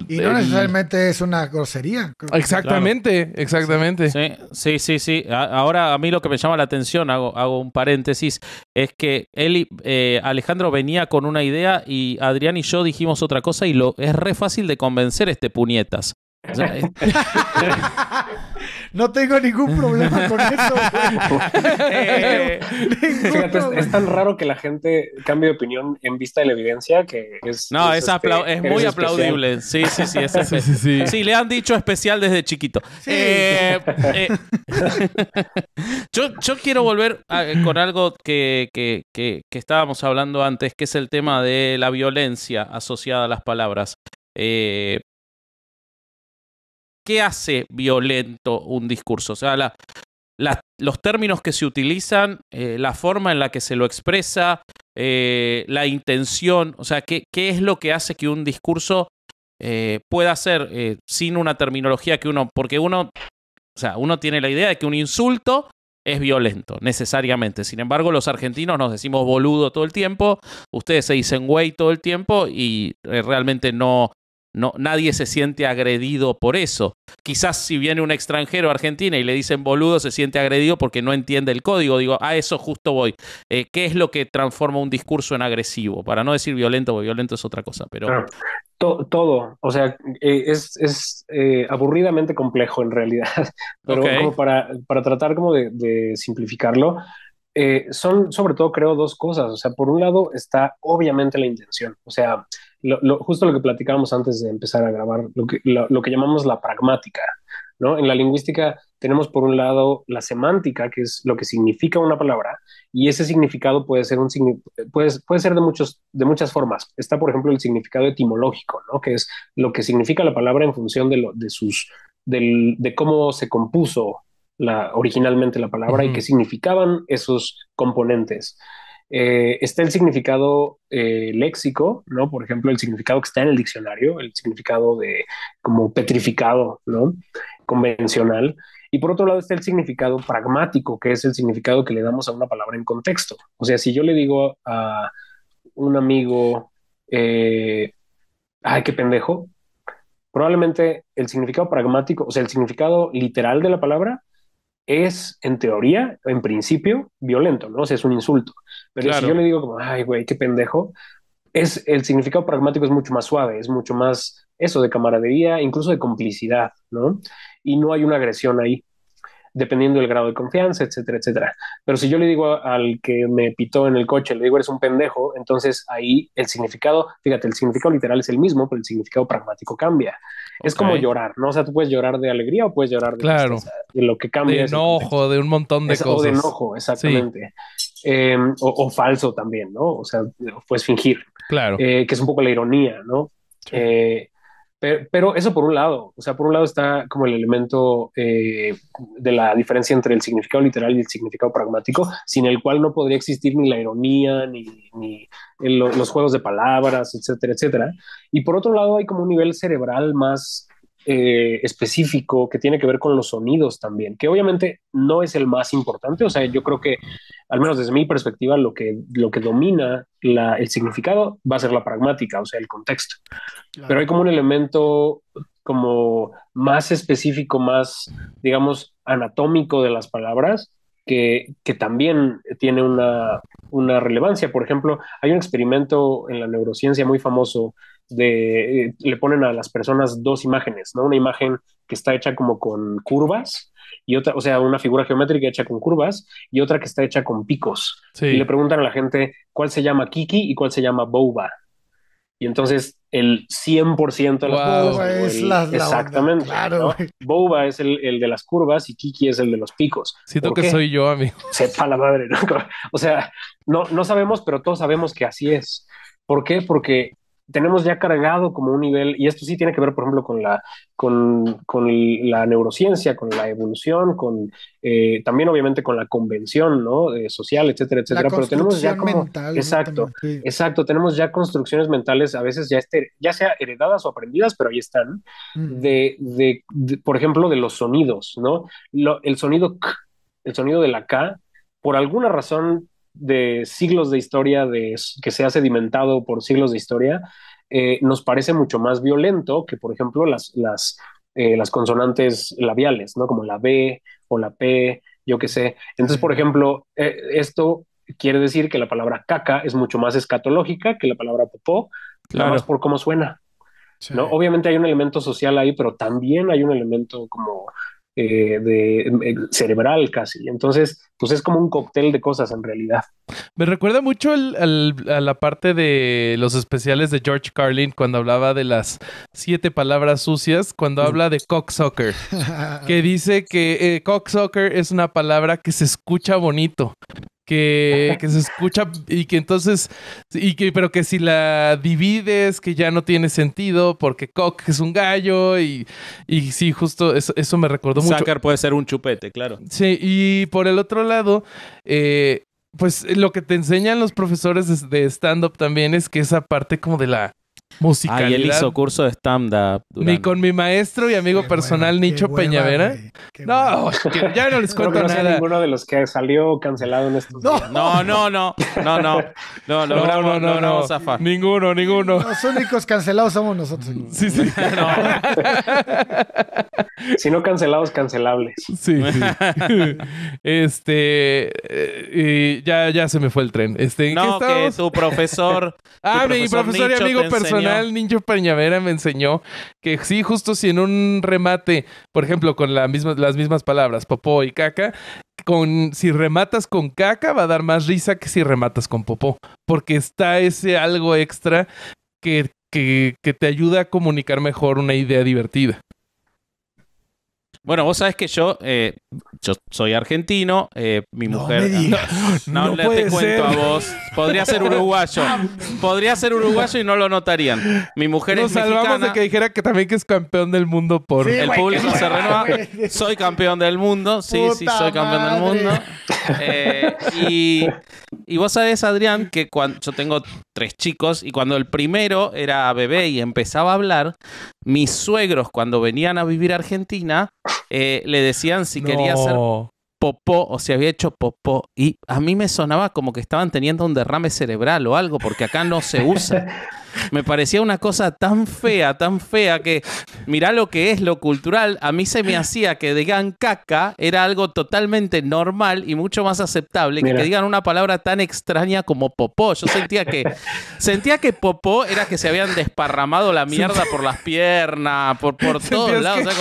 [SPEAKER 4] y no necesariamente es una grosería.
[SPEAKER 2] Exactamente, claro. Exactamente.
[SPEAKER 3] Sí. Ahora, a mí lo que me llama la atención, hago un paréntesis, es que Alejandro venía con una idea y Adrián y yo dijimos otra cosa y es re fácil de convencer puñetas. O sea,
[SPEAKER 4] no tengo ningún problema con eso.
[SPEAKER 1] Fíjate, es tan raro que la gente cambie de opinión en vista de la evidencia que es...
[SPEAKER 3] No, es muy aplaudible. Sí. Sí, le han dicho especial desde chiquito. Sí. Yo quiero volver con algo que estábamos hablando antes, que es el tema de la violencia asociada a las palabras. ¿Qué hace violento un discurso? O sea, los términos que se utilizan, la forma en la que se lo expresa, la intención, o sea, ¿qué es lo que hace que un discurso pueda ser sin una terminología que porque uno tiene la idea de que un insulto es violento, necesariamente. Sin embargo, los argentinos nos decimos boludo todo el tiempo, ustedes se dicen güey todo el tiempo y realmente nadie se siente agredido por eso. Quizás si viene un extranjero a Argentina y le dicen boludo, se siente agredido porque no entiende el código. Digo, a eso justo voy. ¿Qué es lo que transforma un discurso en agresivo? Para no decir violento, porque violento es otra cosa, pero...
[SPEAKER 1] Claro. Todo, o sea, es aburridamente complejo en realidad, pero como para tratar como de simplificarlo, son sobre todo creo dos cosas. O sea, por un lado está obviamente la intención, o sea, justo lo que platicábamos antes de empezar a grabar, lo que llamamos la pragmática, ¿no? En la lingüística tenemos por un lado la semántica, que es lo que significa una palabra, y ese significado puede ser puede ser de muchas formas. Está, por ejemplo, el significado etimológico, ¿no? Que es lo que significa la palabra en función de cómo se compuso originalmente la palabra y qué significaban esos componentes. Está el significado léxico, ¿no? Por ejemplo, el significado que está en el diccionario, el significado de como petrificado, ¿no? Convencional. Y por otro lado está el significado pragmático, que es el significado que le damos a una palabra en contexto. O sea, si yo le digo a un amigo, ay, qué pendejo, probablemente el significado pragmático, o sea, el significado literal de la palabra es, en teoría, en principio, violento, ¿no? O sea, es un insulto. Pero si yo le digo como, ay, güey, qué pendejo, el significado pragmático es mucho más suave, es mucho más eso de camaradería, incluso de complicidad, ¿no? Y no hay una agresión ahí, dependiendo del grado de confianza, etcétera, etcétera. Pero si yo le digo al que me pitó en el coche, le digo eres un pendejo, entonces ahí el significado, fíjate, el significado literal es el mismo, pero el significado pragmático cambia. Es como llorar, ¿no? O sea, tú puedes llorar de alegría o puedes llorar de tristeza. De lo que cambia.
[SPEAKER 2] De enojo, de un montón de cosas.
[SPEAKER 1] O de enojo, exactamente. Sí. O falso también, ¿no? O sea, puedes fingir.
[SPEAKER 2] Claro.
[SPEAKER 1] Que es un poco la ironía, ¿no? Sí. Pero eso por un lado, o sea, por un lado está como el elemento de la diferencia entre el significado literal y el significado pragmático, sin el cual no podría existir ni la ironía, ni los juegos de palabras, etcétera, etcétera. Y por otro lado hay como un nivel cerebral más específico que tiene que ver con los sonidos también, que obviamente no es el más importante. O sea, yo creo que, al menos desde mi perspectiva, lo que domina el significado va a ser la pragmática, o sea, el contexto. Claro. Pero hay como un elemento como más específico, más, digamos, anatómico de las palabras, que también tiene una relevancia. Por ejemplo, hay un experimento en la neurociencia muy famoso le ponen a las personas dos imágenes, ¿no? Una imagen que está hecha como con curvas y otra, o sea, una figura geométrica hecha con curvas y otra que está hecha con picos. Sí. Y le preguntan a la gente cuál se llama Kiki y cuál se llama Boba. Y entonces el 100% de las
[SPEAKER 4] personas... exactamente.
[SPEAKER 1] Claro. ¿No? Boba es el de las curvas y Kiki es el de los picos.
[SPEAKER 2] Siento que soy yo, amigo.
[SPEAKER 1] Sepa la madre, ¿no? O sea, no sabemos, pero todos sabemos que así es. ¿Por qué? Porque tenemos ya cargado como un nivel, y esto sí tiene que ver, por ejemplo, con la neurociencia, con la evolución, también obviamente con la convención, ¿no? Social, etcétera, etcétera. Pero tenemos ya como mental, exacto, sí. Exacto, tenemos ya construcciones mentales, a veces ya sea heredadas o aprendidas, pero ahí están, por ejemplo, de los sonidos, ¿no? El sonido K, el sonido de la K, por alguna razón de siglos de historia, que se ha sedimentado por siglos de historia, nos parece mucho más violento que, por ejemplo, las consonantes labiales, ¿no? Como la B o la P, yo qué sé. Entonces, por ejemplo, esto quiere decir que la palabra caca es mucho más escatológica que la palabra popó, nada más por cómo suena. Sí. ¿No? Obviamente hay un elemento social ahí, pero también hay un elemento como cerebral casi. Entonces, pues es como un cóctel de cosas en realidad.
[SPEAKER 2] Me recuerda mucho a la parte de los especiales de George Carlin cuando hablaba de las 7 palabras sucias, cuando habla de cocksucker, que dice que cocksucker es una palabra que se escucha bonito. Que se escucha y que entonces pero que si la divides que ya no tiene sentido porque cock es un gallo y sí, justo eso me recordó mucho.
[SPEAKER 3] Sucker puede ser un chupete, claro.
[SPEAKER 2] Sí, y por el otro lado pues lo que te enseñan los profesores de stand-up también es que esa parte como de la musicalidad.
[SPEAKER 3] Y él hizo curso de stand-up.
[SPEAKER 2] Con mi maestro y amigo personal, Nicho Peñavera. No, que ya no les cuento
[SPEAKER 1] no sea
[SPEAKER 2] nada.
[SPEAKER 1] ninguno de los que salió cancelado en estos días.
[SPEAKER 3] No. Logramos zafar.
[SPEAKER 2] Ninguno.
[SPEAKER 4] Los únicos cancelados somos nosotros.
[SPEAKER 2] Sí.
[SPEAKER 1] Si no cancelados, cancelables.
[SPEAKER 2] Sí. Y ya se me fue el tren. ¿En qué
[SPEAKER 3] No, que
[SPEAKER 2] estábamos?
[SPEAKER 3] tu profesor...
[SPEAKER 2] Mi profesor y
[SPEAKER 3] Nicho
[SPEAKER 2] amigo
[SPEAKER 3] te enseñó.
[SPEAKER 2] personal, Nicho Peñavera, me enseñó que sí, justo si en un remate, por ejemplo, con las mismas palabras, popó y caca, si rematas con caca va a dar más risa que si rematas con popó, porque está ese algo extra que te ayuda a comunicar mejor una idea divertida.
[SPEAKER 3] Bueno, vos sabés que yo soy argentino, mi mujer...
[SPEAKER 4] me digas.
[SPEAKER 3] No
[SPEAKER 2] puede
[SPEAKER 3] te cuento
[SPEAKER 2] ser.
[SPEAKER 3] a vos. Podría ser uruguayo. Y no lo notarían. Mi mujer
[SPEAKER 2] Nos
[SPEAKER 3] es
[SPEAKER 2] salvamos
[SPEAKER 3] mexicana.
[SPEAKER 2] de que dijera que también que es campeón del mundo por...
[SPEAKER 4] Sí,
[SPEAKER 3] El
[SPEAKER 4] güey,
[SPEAKER 3] público
[SPEAKER 4] qué
[SPEAKER 3] se renueva.
[SPEAKER 4] güey.
[SPEAKER 3] Soy campeón del mundo. Sí,
[SPEAKER 4] Puta
[SPEAKER 3] soy campeón del
[SPEAKER 4] madre.
[SPEAKER 3] mundo. Y vos sabés, Adrián, que cuando yo tengo 3 chicos y cuando el primero era bebé y empezaba a hablar, mis suegros cuando venían a vivir a Argentina le decían si quería hacer popó o si había hecho popó, y a mí me sonaba como que estaban teniendo un derrame cerebral o algo, porque acá no se usa. Me parecía una cosa tan fea que mirá lo que es lo cultural. A mí se me hacía que digan caca era algo totalmente normal y mucho más aceptable que digan una palabra tan extraña como popó. Yo sentía que popó era que se habían desparramado la mierda por las piernas, por todos lados.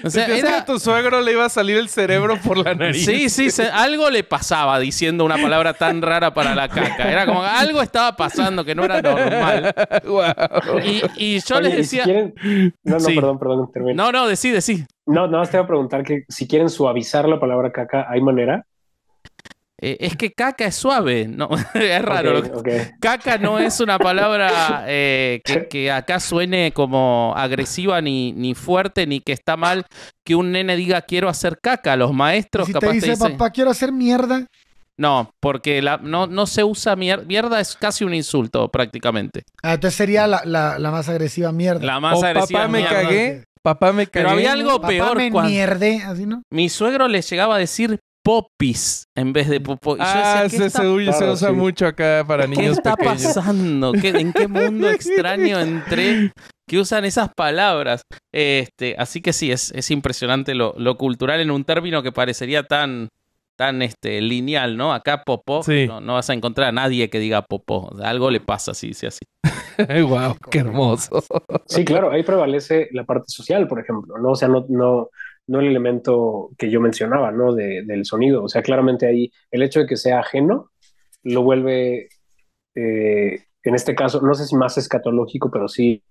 [SPEAKER 3] O sea,
[SPEAKER 2] que a tu suegro le iba a salir el cerebro por la nariz.
[SPEAKER 3] Sí, algo le pasaba diciendo una palabra tan rara para la caca. Era como que algo estaba pasando que no era normal.
[SPEAKER 2] Wow.
[SPEAKER 3] Y yo les decía...
[SPEAKER 1] Si quieren... No,
[SPEAKER 3] Sí.
[SPEAKER 1] perdón, termino.
[SPEAKER 3] No, decí.
[SPEAKER 1] No, te iba a preguntar que si quieren suavizar la palabra caca, ¿hay manera?
[SPEAKER 3] Es que caca es suave, no, es raro.
[SPEAKER 1] Okay.
[SPEAKER 3] Caca no es una palabra que acá suene como agresiva ni fuerte, ni que está mal que un nene diga quiero hacer caca. Los maestros
[SPEAKER 4] Si
[SPEAKER 3] capaz
[SPEAKER 4] te dice,
[SPEAKER 3] dicen...
[SPEAKER 4] papá, quiero hacer mierda.
[SPEAKER 3] No, porque no se usa mierda. Mierda es casi un insulto prácticamente.
[SPEAKER 4] Entonces sería la más agresiva mierda.
[SPEAKER 3] La más agresiva
[SPEAKER 2] papá me
[SPEAKER 3] mierda.
[SPEAKER 2] cagué. Papá me cagué.
[SPEAKER 3] Pero había algo
[SPEAKER 4] Papá
[SPEAKER 3] peor
[SPEAKER 4] me
[SPEAKER 3] cuando
[SPEAKER 4] mierde, así, ¿no?
[SPEAKER 3] mi suegro le llegaba a decir popis en vez de popó. Y yo decía, ¿qué
[SPEAKER 2] se usa mucho acá para
[SPEAKER 3] ¿qué
[SPEAKER 2] niños
[SPEAKER 3] está
[SPEAKER 2] pequeños.
[SPEAKER 3] pasando? ¿En qué mundo extraño entré que usan esas palabras? Así que sí, es impresionante lo cultural en un término que parecería tan lineal, ¿no? Acá popó,
[SPEAKER 2] Sí.
[SPEAKER 3] no vas a encontrar a nadie que diga popó. Algo le pasa si dice así.
[SPEAKER 2] Wow, qué hermoso.
[SPEAKER 1] Sí, claro, ahí prevalece la parte social, por ejemplo, ¿no? O sea, no el elemento que yo mencionaba, ¿no? Del sonido. O sea, claramente ahí el hecho de que sea ajeno lo vuelve, en este caso, no sé si más escatológico, pero sí,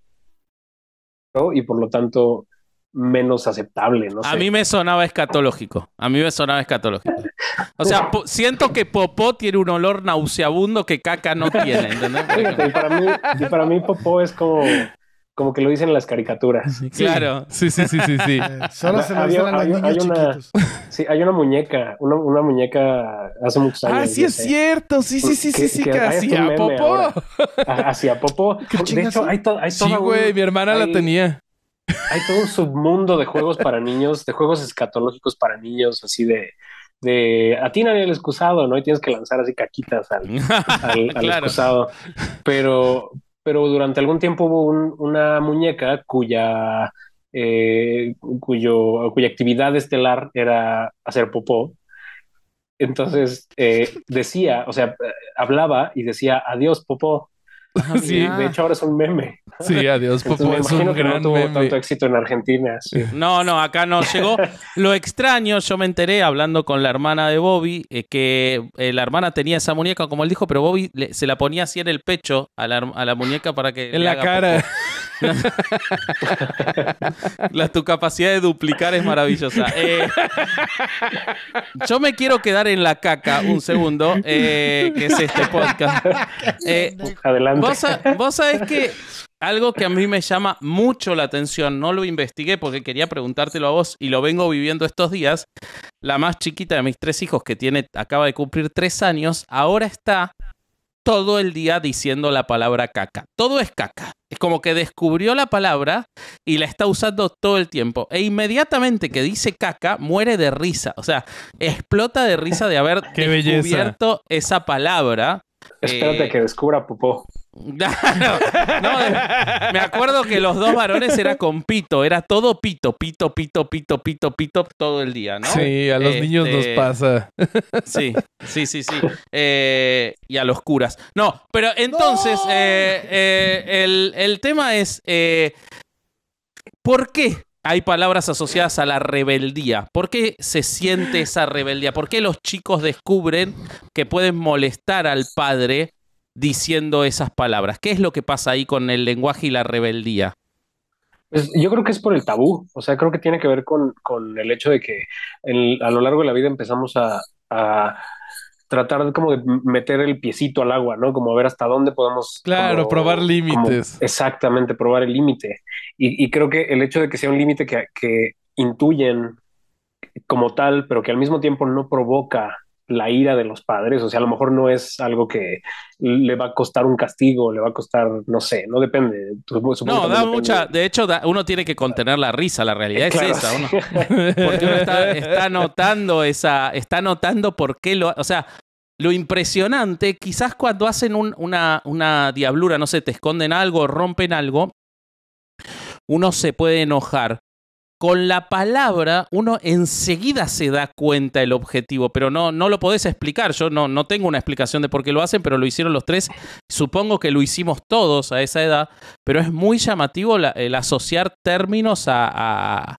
[SPEAKER 1] ¿no? Y por lo tanto menos aceptable, no sé.
[SPEAKER 3] A mí me sonaba escatológico. O sea, siento que popó tiene un olor nauseabundo que caca no tiene, ¿entendés?
[SPEAKER 1] Y para mí popó es como que lo dicen en las caricaturas.
[SPEAKER 3] Claro.
[SPEAKER 2] Sí.
[SPEAKER 4] Solo se lo dicen a los niños chiquitos.
[SPEAKER 1] Sí, hay una muñeca hace muchos años.
[SPEAKER 2] Ah, sí es cierto. Sí, que
[SPEAKER 1] hay
[SPEAKER 2] hacía
[SPEAKER 1] un meme
[SPEAKER 2] popó.
[SPEAKER 1] ahora. Hacia popó. De hecho, hay
[SPEAKER 2] Sí,
[SPEAKER 1] todo
[SPEAKER 2] güey, mi hermana la tenía.
[SPEAKER 1] Hay todo un submundo de juegos para niños, de juegos escatológicos para niños, así de atinan el excusado, ¿no? Y tienes que lanzar así caquitas al
[SPEAKER 3] Claro.
[SPEAKER 1] excusado. Pero durante algún tiempo hubo una muñeca cuya actividad estelar era hacer popó. Entonces decía, o sea, hablaba y decía adiós popó.
[SPEAKER 2] Sí,
[SPEAKER 1] De hecho ahora es un meme.
[SPEAKER 2] sí, adiós,
[SPEAKER 1] Entonces,
[SPEAKER 2] popó.
[SPEAKER 1] me
[SPEAKER 2] Es
[SPEAKER 1] imagino
[SPEAKER 2] un
[SPEAKER 1] que no
[SPEAKER 2] gran
[SPEAKER 1] tuvo
[SPEAKER 2] meme.
[SPEAKER 1] tanto éxito en Argentina. Sí.
[SPEAKER 3] No, acá no llegó. Lo extraño, yo me enteré hablando con la hermana de Bobby, que la hermana tenía esa muñeca, como él dijo, pero Bobby se la ponía así en el pecho a la muñeca para que
[SPEAKER 2] En
[SPEAKER 3] le
[SPEAKER 2] la
[SPEAKER 3] haga
[SPEAKER 2] cara.
[SPEAKER 3] Tu capacidad de duplicar es maravillosa. Yo me quiero quedar en la caca un segundo, que es este podcast.
[SPEAKER 1] Adelante.
[SPEAKER 3] Vos sabés que algo que a mí me llama mucho la atención, no lo investigué porque quería preguntártelo a vos y lo vengo viviendo estos días. La más chiquita de mis 3 hijos, que acaba de cumplir 3 años, ahora está todo el día diciendo la palabra caca. Todo es caca. Es como que descubrió la palabra y la está usando todo el tiempo. E inmediatamente que dice caca, muere de risa. O sea, explota de risa de haber descubierto esa palabra.
[SPEAKER 1] Espérate a que descubra popó.
[SPEAKER 3] Claro. No, me acuerdo que los 2 varones era con pito, era todo pito, pito, pito, pito, pito, pito todo el día, ¿no?
[SPEAKER 2] Sí, a los niños nos pasa.
[SPEAKER 3] Sí. Y a los curas. No, pero entonces, ¡no! El tema es, ¿por qué hay palabras asociadas a la rebeldía? ¿Por qué se siente esa rebeldía? ¿Por qué los chicos descubren que pueden molestar al padre diciendo esas palabras? ¿Qué es lo que pasa ahí con el lenguaje y la rebeldía?
[SPEAKER 1] Pues yo creo que es por el tabú, o sea, creo que tiene que ver con el hecho de que a lo largo de la vida empezamos a tratar como de meter el piecito al agua, ¿no? Como a ver hasta dónde podemos...
[SPEAKER 2] Claro, probar límites.
[SPEAKER 1] Exactamente, probar el límite. Y creo que el hecho de que sea un límite que intuyen como tal, pero que al mismo tiempo no provoca la ira de los padres, o sea, a lo mejor no es algo que le va a costar un castigo, le va a costar, no sé, no depende.
[SPEAKER 3] No, da mucha, de hecho, uno tiene que contener la risa, la realidad
[SPEAKER 1] claro,
[SPEAKER 3] es esa, porque uno está notando por qué o sea, lo impresionante, quizás cuando hacen una diablura, no sé, te esconden algo, rompen algo, uno se puede enojar. Con la palabra, uno enseguida se da cuenta el objetivo, pero no lo podés explicar. Yo no tengo una explicación de por qué lo hacen, pero lo hicieron los 3. Supongo que lo hicimos todos a esa edad, pero es muy llamativo el asociar términos al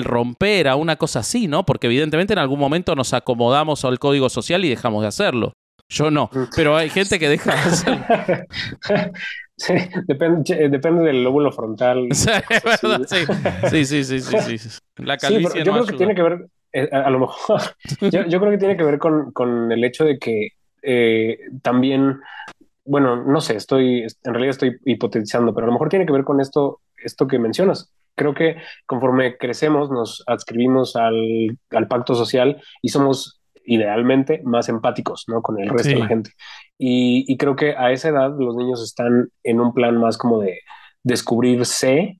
[SPEAKER 3] romper, a una cosa así, ¿no? Porque evidentemente en algún momento nos acomodamos al código social y dejamos de hacerlo. Yo no, pero hay gente que deja de hacerlo.
[SPEAKER 1] Sí, depende del lóbulo frontal.
[SPEAKER 3] Sí, ¿verdad? Sí. La calvicie
[SPEAKER 1] sí, pero yo creo que tiene que ver, a lo mejor, yo creo que tiene que ver con el hecho de que también, bueno, no sé, en realidad estoy hipotetizando, pero a lo mejor tiene que ver con esto que mencionas. Creo que conforme crecemos nos adscribimos al pacto social y somos idealmente más empáticos, ¿no? Con el resto de la gente. Y creo que a esa edad los niños están en un plan más como de descubrirse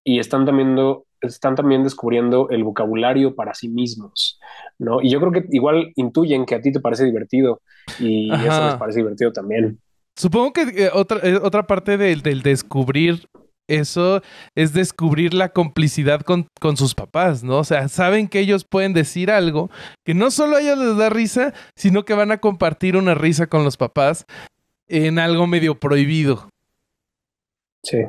[SPEAKER 1] y están también descubriendo el vocabulario para sí mismos, ¿no? Y yo creo que igual intuyen que a ti te parece divertido y eso les parece divertido también.
[SPEAKER 2] Supongo que otra parte del descubrir eso es descubrir la complicidad con sus papás, ¿no? O sea, saben que ellos pueden decir algo que no solo a ellos les da risa, sino que van a compartir una risa con los papás en algo medio prohibido.
[SPEAKER 1] Sí.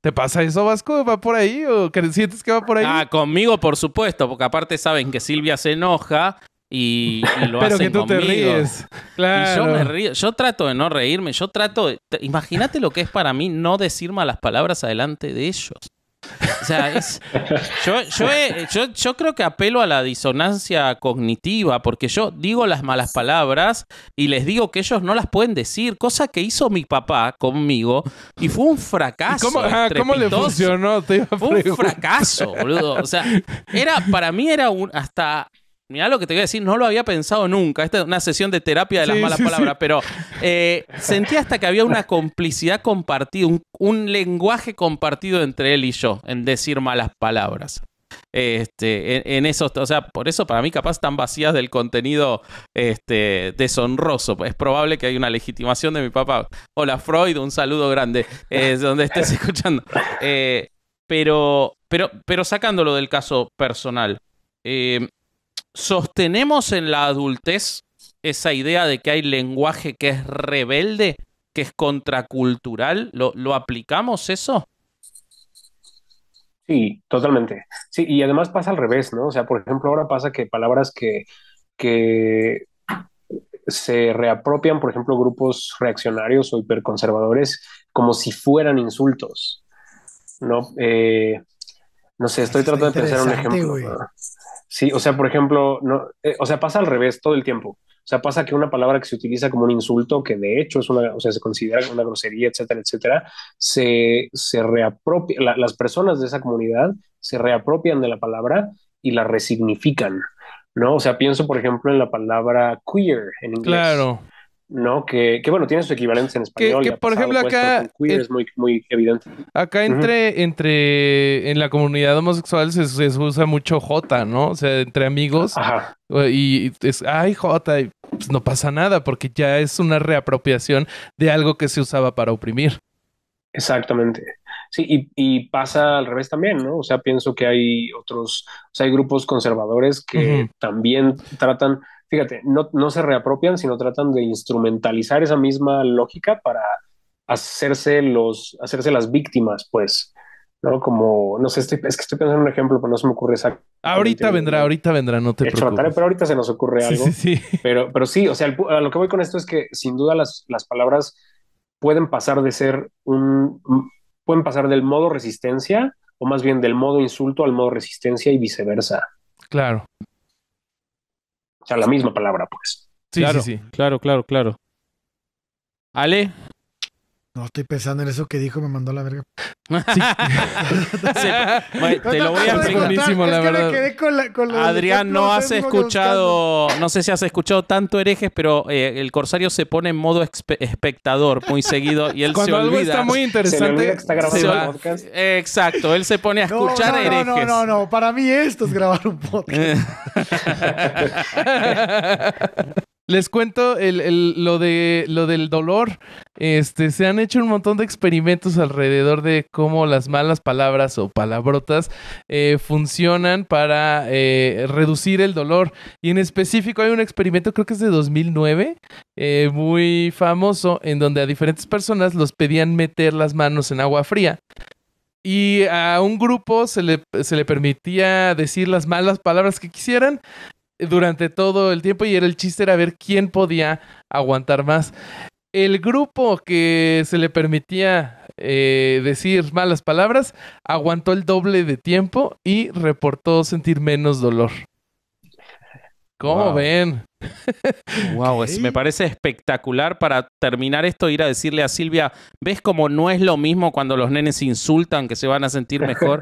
[SPEAKER 2] ¿Te pasa eso, Vasco? ¿Va por ahí? ¿O sientes que va por ahí?
[SPEAKER 3] Conmigo, por supuesto, porque aparte saben que Silvia se enoja y lo
[SPEAKER 2] pero
[SPEAKER 3] hacen conmigo.
[SPEAKER 2] Pero que tú te ríes. Claro.
[SPEAKER 3] Y yo me río. Yo trato de no reírme. Imagínate lo que es para mí no decir malas palabras adelante de ellos. O sea, yo creo que apelo a la disonancia cognitiva, porque yo digo las malas palabras y les digo que ellos no las pueden decir, cosa que hizo mi papá conmigo y fue un fracaso.
[SPEAKER 2] ¿Cómo le funcionó?
[SPEAKER 3] Fue un fracaso, boludo. O sea, para mí era hasta... Mirá lo que te voy a decir, no lo había pensado nunca. Esta es una sesión de terapia de las malas palabras, pero sentí hasta que había una complicidad compartida, un lenguaje compartido entre él y yo en decir malas palabras. En eso, o sea, por eso para mí capaz están vacías del contenido deshonroso. Es probable que haya una legitimación de mi papá. Hola Freud, un saludo grande, donde estés escuchando. Pero sacándolo del caso personal, ¿sostenemos en la adultez esa idea de que hay lenguaje que es rebelde, que es contracultural? ¿Lo aplicamos eso?
[SPEAKER 1] Sí, totalmente. Sí, y además pasa al revés, ¿no? O sea, por ejemplo, ahora pasa que palabras que se reapropian, por ejemplo, grupos reaccionarios o hiperconservadores como si fueran insultos, ¿no? No sé, estoy tratando de pensar un ejemplo. Sí, o sea, por ejemplo, no, o sea, pasa al revés todo el tiempo. O sea, pasa que una palabra que se utiliza como un insulto, que de hecho es una, o sea, se considera una grosería, etcétera, etcétera, se reapropia, las personas de esa comunidad se reapropian de la palabra y la resignifican, ¿no? O sea, pienso, por ejemplo, en la palabra queer en inglés.
[SPEAKER 2] Claro.
[SPEAKER 1] ¿No? Que bueno, tiene sus equivalentes en
[SPEAKER 2] Que,
[SPEAKER 1] español y
[SPEAKER 2] que
[SPEAKER 1] ha
[SPEAKER 2] por
[SPEAKER 1] pasado,
[SPEAKER 2] ejemplo
[SPEAKER 1] pues, pero
[SPEAKER 2] acá,
[SPEAKER 1] con queer es muy, muy evidente.
[SPEAKER 2] acá
[SPEAKER 1] Ujú.
[SPEAKER 2] en la comunidad homosexual se usa mucho J, ¿no? O sea, entre amigos.
[SPEAKER 1] Ajá,
[SPEAKER 2] Y es, ay, J, y pues no pasa nada porque ya es una reapropiación de algo que se usaba para oprimir.
[SPEAKER 1] exactamente. Sí, y pasa al revés también, ¿no? O sea, pienso que hay otros, o sea, hay grupos conservadores
[SPEAKER 2] Ujú.
[SPEAKER 1] que también tratan, fíjate, no se reapropian, sino tratan de instrumentalizar esa misma lógica para hacerse las víctimas, pues, ¿no? Como, no sé, es que estoy pensando en un ejemplo, pero no se me ocurre exactamente
[SPEAKER 2] Ahorita vendrá, no te
[SPEAKER 1] hecho la tarea,
[SPEAKER 2] preocupes.
[SPEAKER 1] pero ahorita se nos ocurre
[SPEAKER 2] Sí, sí,
[SPEAKER 1] algo.
[SPEAKER 2] sí.
[SPEAKER 1] Pero sí, o sea, a lo que voy con esto es que sin duda las palabras pueden pasar de ser pueden pasar del modo resistencia, o más bien del modo insulto al modo resistencia y viceversa.
[SPEAKER 2] Claro.
[SPEAKER 1] O sea, la misma palabra, pues.
[SPEAKER 2] Sí, sí,
[SPEAKER 3] Claro,
[SPEAKER 2] sí.
[SPEAKER 3] claro. Ale,
[SPEAKER 4] No, estoy pensando en eso que dijo, me mandó a la verga.
[SPEAKER 3] te lo voy a
[SPEAKER 2] Es
[SPEAKER 3] explicar.
[SPEAKER 2] buenísimo, la
[SPEAKER 4] es que
[SPEAKER 2] verdad.
[SPEAKER 4] me quedé con los
[SPEAKER 3] Adrián, no
[SPEAKER 4] ejemplos,
[SPEAKER 3] has
[SPEAKER 4] tengo que buscarlo.
[SPEAKER 3] escuchado, no sé si has escuchado tanto herejes, pero el Corsario se pone en modo espectador muy seguido y él
[SPEAKER 2] Cuando
[SPEAKER 3] se
[SPEAKER 2] algo
[SPEAKER 3] olvida.
[SPEAKER 2] está muy
[SPEAKER 1] Se le olvida
[SPEAKER 2] interesante,
[SPEAKER 1] que está grabando
[SPEAKER 2] se
[SPEAKER 1] un
[SPEAKER 2] va.
[SPEAKER 1] podcast.
[SPEAKER 3] Exacto, él se pone a escuchar herejes.
[SPEAKER 4] No. Para mí esto es grabar un podcast.
[SPEAKER 2] Les cuento lo del dolor. Se han hecho un montón de experimentos alrededor de cómo las malas palabras o palabrotas funcionan para reducir el dolor. Y en específico hay un experimento, creo que es de 2009, muy famoso, en donde a diferentes personas los pedían meter las manos en agua fría. Y a un grupo se le permitía decir las malas palabras que quisieran durante todo el tiempo y el chiste era ver quién podía aguantar más. El grupo que se le permitía decir malas palabras aguantó el doble de tiempo y reportó sentir menos dolor. ¿Cómo
[SPEAKER 3] Wow.
[SPEAKER 2] ven?
[SPEAKER 3] Wow,
[SPEAKER 4] Ok.
[SPEAKER 3] me parece espectacular para terminar esto, ir a decirle a Silvia, ¿ves cómo no es lo mismo cuando los nenes se insultan que se van a sentir mejor?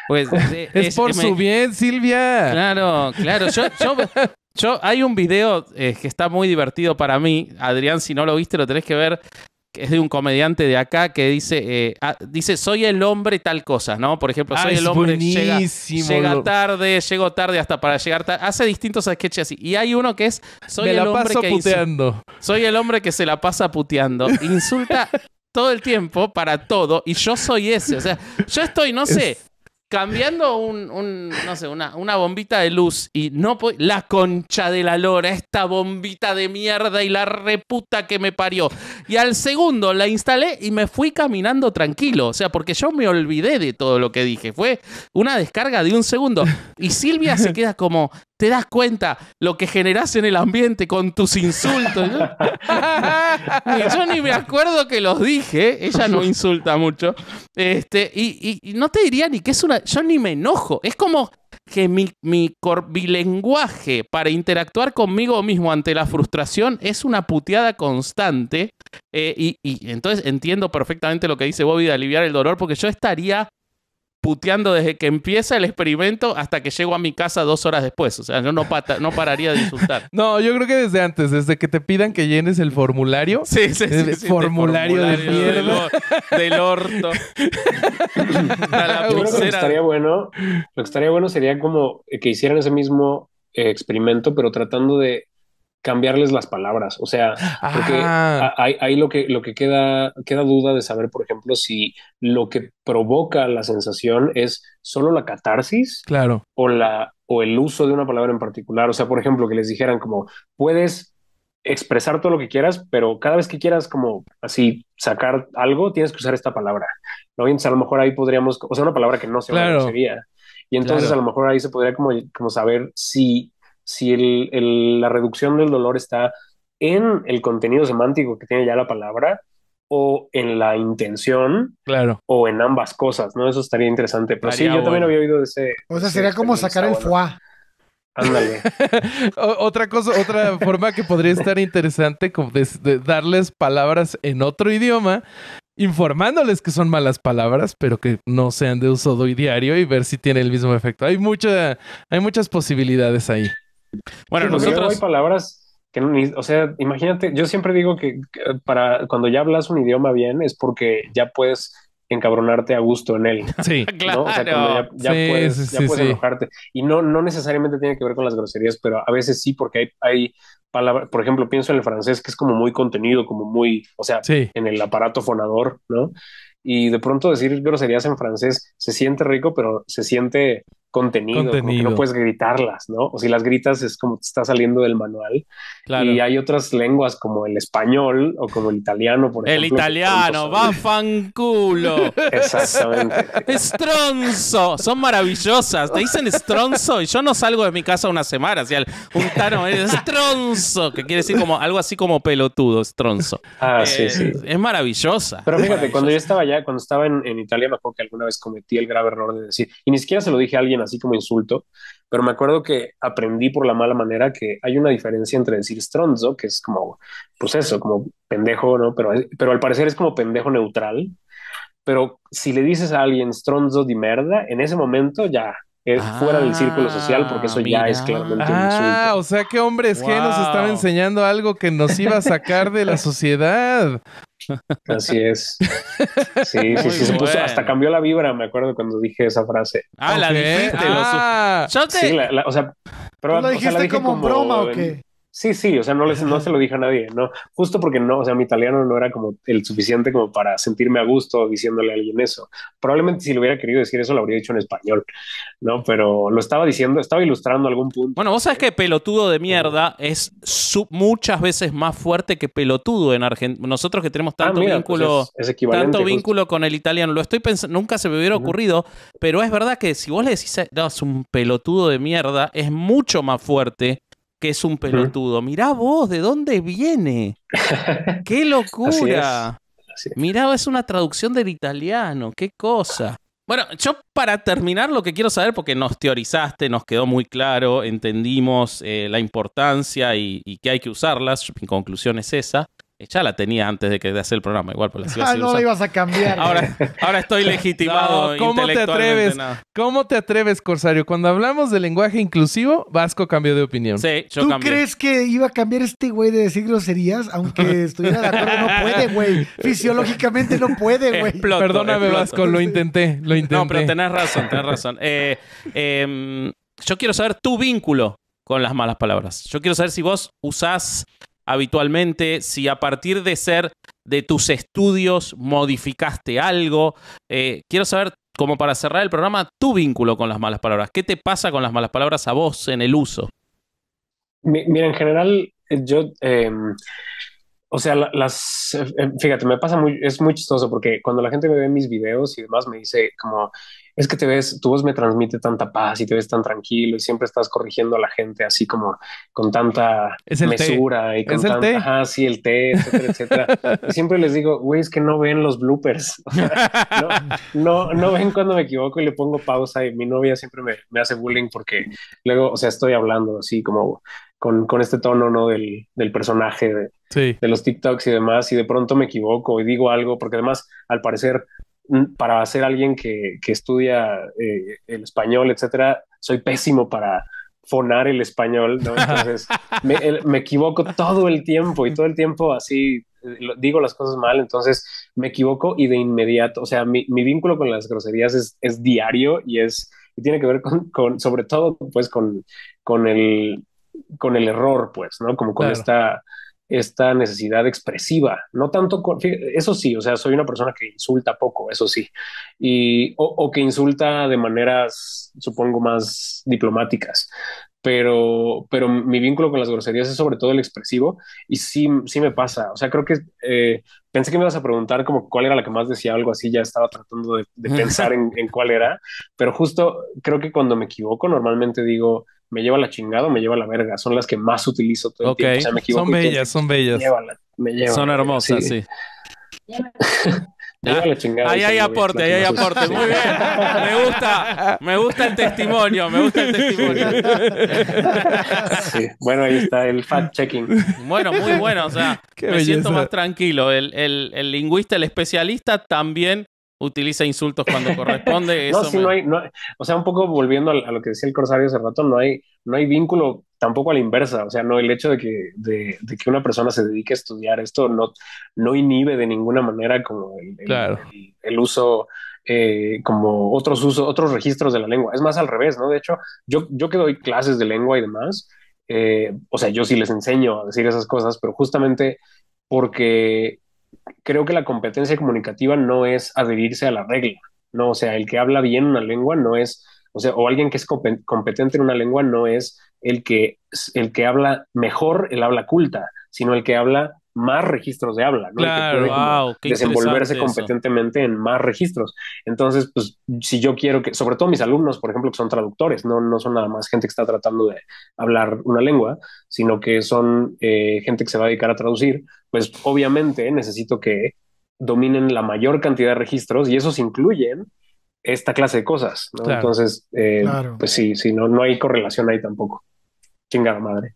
[SPEAKER 3] Pues
[SPEAKER 2] Es por su bien, Silvia.
[SPEAKER 3] Claro. Hay un video que está muy divertido para mí. Adrián, si no lo viste, lo tenés que ver. Que es de un comediante de acá que dice, soy el hombre tal cosa, ¿no? Por ejemplo, soy
[SPEAKER 2] Es
[SPEAKER 3] el hombre que
[SPEAKER 2] buenísimo.
[SPEAKER 3] llego tarde hasta para llegar tarde. Hace distintos sketches así. Y hay uno que es, soy
[SPEAKER 2] Me
[SPEAKER 3] el
[SPEAKER 2] la
[SPEAKER 3] hombre
[SPEAKER 2] paso
[SPEAKER 3] que
[SPEAKER 2] puteando.
[SPEAKER 3] soy el hombre que se la pasa puteando. Insulta todo el tiempo para todo. Y yo soy ese. O sea, yo estoy, no sé, cambiando no sé, una bombita de luz y no puedo... La concha de la lora, esta bombita de mierda y la reputa que me parió. Y al segundo la instalé y me fui caminando tranquilo. O sea, porque yo me olvidé de todo lo que dije. Fue una descarga de un segundo. Y Silvia se queda como... ¿Te das cuenta lo que generás en el ambiente con tus insultos? Yo ni me acuerdo que los dije. Ella no insulta mucho. Y no te diría ni que es una... Yo ni me enojo. Es como que mi lenguaje para interactuar conmigo mismo ante la frustración es una puteada constante. Y entonces entiendo perfectamente lo que dice Bobby de aliviar el dolor, porque yo estaría puteando desde que empieza el experimento hasta que llego a mi casa 2 horas después. O sea, yo no pararía de insultar.
[SPEAKER 2] No, yo creo que desde antes, desde que te pidan que llenes el formulario.
[SPEAKER 3] Sí.
[SPEAKER 2] Formulario de mierda.
[SPEAKER 3] Del orto. A la
[SPEAKER 1] Yo creo que lo que
[SPEAKER 3] pulsera.
[SPEAKER 1] lo que estaría bueno sería como que hicieran ese mismo experimento, pero tratando de cambiarles las palabras. O sea, porque hay lo que queda duda de saber, por ejemplo, si lo que provoca la sensación es solo la catarsis
[SPEAKER 2] Claro.
[SPEAKER 1] o el uso de una palabra en particular. O sea, por ejemplo, que les dijeran como puedes expresar todo lo que quieras, pero cada vez que quieras como así sacar algo, tienes que usar esta palabra, ¿no? Y entonces a lo mejor ahí podríamos, o sea, una palabra que no sea una grosería. Y entonces
[SPEAKER 2] Claro.
[SPEAKER 1] a lo mejor ahí se podría como saber si la reducción del dolor está en el contenido semántico que tiene ya la palabra o en la intención
[SPEAKER 2] Claro.
[SPEAKER 1] o en ambas cosas, ¿no? Eso estaría interesante. Pero
[SPEAKER 3] Estaría
[SPEAKER 1] sí, yo también
[SPEAKER 3] bueno.
[SPEAKER 1] había oído de ese.
[SPEAKER 4] O sea,
[SPEAKER 1] ese
[SPEAKER 4] sería como
[SPEAKER 1] experimento,
[SPEAKER 4] sacar el
[SPEAKER 1] está bueno.
[SPEAKER 4] foie.
[SPEAKER 1] Ándale.
[SPEAKER 2] Otra cosa, otra forma que podría estar interesante como de darles palabras en otro idioma, informándoles que son malas palabras, pero que no sean de uso diario y ver si tiene el mismo efecto. Hay muchas posibilidades ahí.
[SPEAKER 3] Bueno,
[SPEAKER 1] Sí, porque luego
[SPEAKER 3] nosotros...
[SPEAKER 1] hay palabras que o sea, imagínate, yo siempre digo que para cuando ya hablas un idioma bien es porque ya puedes encabronarte a gusto en él,
[SPEAKER 2] Sí.
[SPEAKER 1] ¿no? O sea, cuando
[SPEAKER 3] Claro.
[SPEAKER 1] ya
[SPEAKER 2] Sí,
[SPEAKER 1] puedes,
[SPEAKER 2] sí,
[SPEAKER 1] ya
[SPEAKER 2] sí,
[SPEAKER 1] puedes
[SPEAKER 2] sí.
[SPEAKER 1] enojarte. Y no necesariamente tiene que ver con las groserías, pero a veces sí, porque hay palabras, por ejemplo, pienso en el francés que es como muy contenido, como muy, o sea,
[SPEAKER 2] Sí.
[SPEAKER 1] en el aparato fonador, ¿no? Y de pronto decir groserías en francés se siente rico, pero se siente contenido, como que no
[SPEAKER 2] Contenido.
[SPEAKER 1] puedes gritarlas, ¿no? O si las gritas es como te está saliendo del manual.
[SPEAKER 3] Claro.
[SPEAKER 1] Y hay otras lenguas como el español o como el italiano, por
[SPEAKER 3] El
[SPEAKER 1] ejemplo. que
[SPEAKER 3] italiano,
[SPEAKER 1] pronto
[SPEAKER 3] va
[SPEAKER 1] son-
[SPEAKER 3] fanculo.
[SPEAKER 1] Exactamente.
[SPEAKER 3] Estronzo, son maravillosas. Te dicen estronzo y yo no salgo de mi casa una semana. O sea, un tano es estronzo, que quiere decir como algo así como pelotudo, estronzo.
[SPEAKER 1] Ah, sí, sí.
[SPEAKER 3] Es maravillosa.
[SPEAKER 1] Pero
[SPEAKER 3] es
[SPEAKER 1] fíjate, cuando yo
[SPEAKER 3] maravillosa.
[SPEAKER 1] estaba allá, cuando estaba en Italia, me acuerdo que alguna vez cometí el grave error de decir, y ni siquiera se lo dije a alguien así como insulto, pero me acuerdo que aprendí por la mala manera que hay una diferencia entre decir stronzo, que es como, pues eso, como pendejo, ¿no? Pero al parecer es como pendejo neutral. Pero si le dices a alguien stronzo di merda, en ese momento ya fuera del círculo social, porque eso ya es
[SPEAKER 3] Mira.
[SPEAKER 1] claramente un insulto.
[SPEAKER 2] O sea que Hombres G nos estaba
[SPEAKER 3] Wow.
[SPEAKER 2] enseñando algo que nos iba a sacar de la sociedad.
[SPEAKER 1] Así es. Sí,
[SPEAKER 3] Muy
[SPEAKER 1] se puso,
[SPEAKER 3] bueno.
[SPEAKER 1] hasta cambió la vibra, me acuerdo cuando dije esa frase.
[SPEAKER 3] Ah, la
[SPEAKER 2] Ok.
[SPEAKER 3] dijiste. Yo te...
[SPEAKER 1] Sí, o sea, pero
[SPEAKER 4] ¿Tú lo
[SPEAKER 1] o sea,
[SPEAKER 4] dijiste
[SPEAKER 1] la dije
[SPEAKER 4] como broma o qué?
[SPEAKER 1] Sí, o sea, no se lo dije a nadie, no, justo porque no, o sea, mi italiano no era como el suficiente como para sentirme a gusto diciéndole a alguien eso. Probablemente si le hubiera querido decir eso lo habría dicho en español, ¿no? Pero lo estaba diciendo, estaba ilustrando algún punto.
[SPEAKER 3] Bueno, vos sabés que pelotudo de mierda es muchas veces más fuerte que pelotudo en Argentina. Nosotros que tenemos tanto
[SPEAKER 1] Mira,
[SPEAKER 3] vínculo,
[SPEAKER 1] pues es equivalente.
[SPEAKER 3] tanto
[SPEAKER 1] justo.
[SPEAKER 3] vínculo con el italiano. Lo estoy pensando, nunca se me hubiera ocurrido, pero es verdad que si vos le decís, no, es un pelotudo de mierda, es mucho más fuerte que es un pelotudo. Mirá vos, ¿de dónde viene? ¡Qué locura!
[SPEAKER 1] Así es.
[SPEAKER 3] Mirá, es una traducción del italiano. ¡Qué cosa! Bueno, yo para terminar lo que quiero saber, porque nos teorizaste, nos quedó muy claro, entendimos la importancia y que hay que usarlas, mi conclusión es esa. Ya la tenía antes de hacer el programa, igual pues la iba a seguir
[SPEAKER 4] No la
[SPEAKER 3] usando.
[SPEAKER 4] ibas a cambiar.
[SPEAKER 3] Ahora estoy legitimado.
[SPEAKER 2] No, ¿cómo te
[SPEAKER 3] intelectualmente,
[SPEAKER 2] atreves?
[SPEAKER 3] no.
[SPEAKER 2] ¿Cómo te atreves, Corsario? Cuando hablamos de lenguaje inclusivo, Vasco cambió de opinión.
[SPEAKER 3] Sí, yo
[SPEAKER 4] ¿Tú
[SPEAKER 3] cambié.
[SPEAKER 4] crees que iba a cambiar este güey de decir groserías? Aunque estuviera de acuerdo, no puede, güey. Fisiológicamente no puede, güey.
[SPEAKER 3] Exploto,
[SPEAKER 2] Perdóname,
[SPEAKER 3] exploto.
[SPEAKER 2] Vasco, lo intenté.
[SPEAKER 3] No, pero tenés razón, tenés razón. Yo quiero saber tu vínculo con las malas palabras. Yo quiero saber si vos usás habitualmente, si a partir de tus estudios modificaste algo. Quiero saber, como para cerrar el programa, tu vínculo con las malas palabras. ¿Qué te pasa con las malas palabras a vos en el uso?
[SPEAKER 1] Mira, en general, yo, o sea, fíjate, es muy chistoso porque cuando la gente me ve en mis videos y demás me dice como, es que tu voz me transmite tanta paz y te ves tan tranquilo y siempre estás corrigiendo a la gente así como con tanta
[SPEAKER 2] Es el té.
[SPEAKER 1] mesura y con
[SPEAKER 2] Es el té.
[SPEAKER 1] ajá, sí, el té, etcétera, etcétera. Y siempre les digo, güey, es que no ven los bloopers. O sea, no ven cuando me equivoco y le pongo pausa y mi novia siempre me hace bullying porque luego, o sea, estoy hablando así como con este tono, ¿no? Del personaje
[SPEAKER 2] Sí.
[SPEAKER 1] de los TikToks y demás, y de pronto me equivoco y digo algo, porque además, al parecer, para ser alguien que estudia el español, etcétera, soy pésimo para fonar el español, ¿no? Entonces me equivoco todo el tiempo y todo el tiempo así digo las cosas mal, entonces me equivoco y de inmediato, o sea, mi vínculo con las groserías es diario y tiene que ver sobre todo, pues, con el error, pues, ¿no? Como con
[SPEAKER 2] Claro.
[SPEAKER 1] esta necesidad expresiva, no tanto eso sí, o sea, soy una persona que insulta poco, eso sí, o que insulta de maneras, supongo, más diplomáticas, pero mi vínculo con las groserías es sobre todo el expresivo y sí me pasa, o sea, creo que pensé que me ibas a preguntar como cuál era la que más decía algo así, ya estaba tratando de pensar en cuál era, pero justo creo que cuando me equivoco normalmente digo me lleva la chingada o me lleva la verga. Son las que más utilizo todo el
[SPEAKER 3] Ok.
[SPEAKER 1] tiempo. O sea, me equivoco.
[SPEAKER 2] Son bellas, son bellas.
[SPEAKER 1] Me lleva
[SPEAKER 3] Son hermosas, sí.
[SPEAKER 1] Me lleva la chingada.
[SPEAKER 3] Ahí hay aporte, ahí hay aporte. Muy bien. Me gusta el testimonio,
[SPEAKER 1] Sí, bueno, ahí está el fact-checking.
[SPEAKER 3] Bueno, muy bueno. O sea, me siento más tranquilo. El lingüista, el especialista también utiliza insultos cuando corresponde.
[SPEAKER 1] No, sí, o sea, un poco volviendo a lo que decía el Corsario hace rato, no hay vínculo tampoco a la inversa. O sea, no, el hecho de que una persona se dedique a estudiar esto no inhibe de ninguna manera como
[SPEAKER 2] Claro.
[SPEAKER 1] el uso, como otros registros de la lengua. Es más al revés, ¿no? De hecho, yo que doy clases de lengua y demás, o sea, yo sí les enseño a decir esas cosas, pero justamente porque creo que la competencia comunicativa no es adherirse a la regla, ¿no? O sea, el que habla bien una lengua no es, o sea, o alguien que es competente en una lengua no es el que habla mejor el habla culta, sino el que habla más registros de habla, ¿no?
[SPEAKER 2] Claro.
[SPEAKER 1] El que puede como
[SPEAKER 3] Qué
[SPEAKER 1] desenvolverse
[SPEAKER 3] interesante eso.
[SPEAKER 1] competentemente en más registros. Entonces, pues, si yo quiero que, sobre todo mis alumnos, por ejemplo, que son traductores, no son nada más gente que está tratando de hablar una lengua, sino que son gente que se va a dedicar a traducir, pues obviamente necesito que dominen la mayor cantidad de registros y esos incluyen esta clase de cosas, ¿no?
[SPEAKER 2] Claro.
[SPEAKER 1] Entonces,
[SPEAKER 4] Claro.
[SPEAKER 1] pues sí, no hay correlación ahí tampoco. Chingada madre.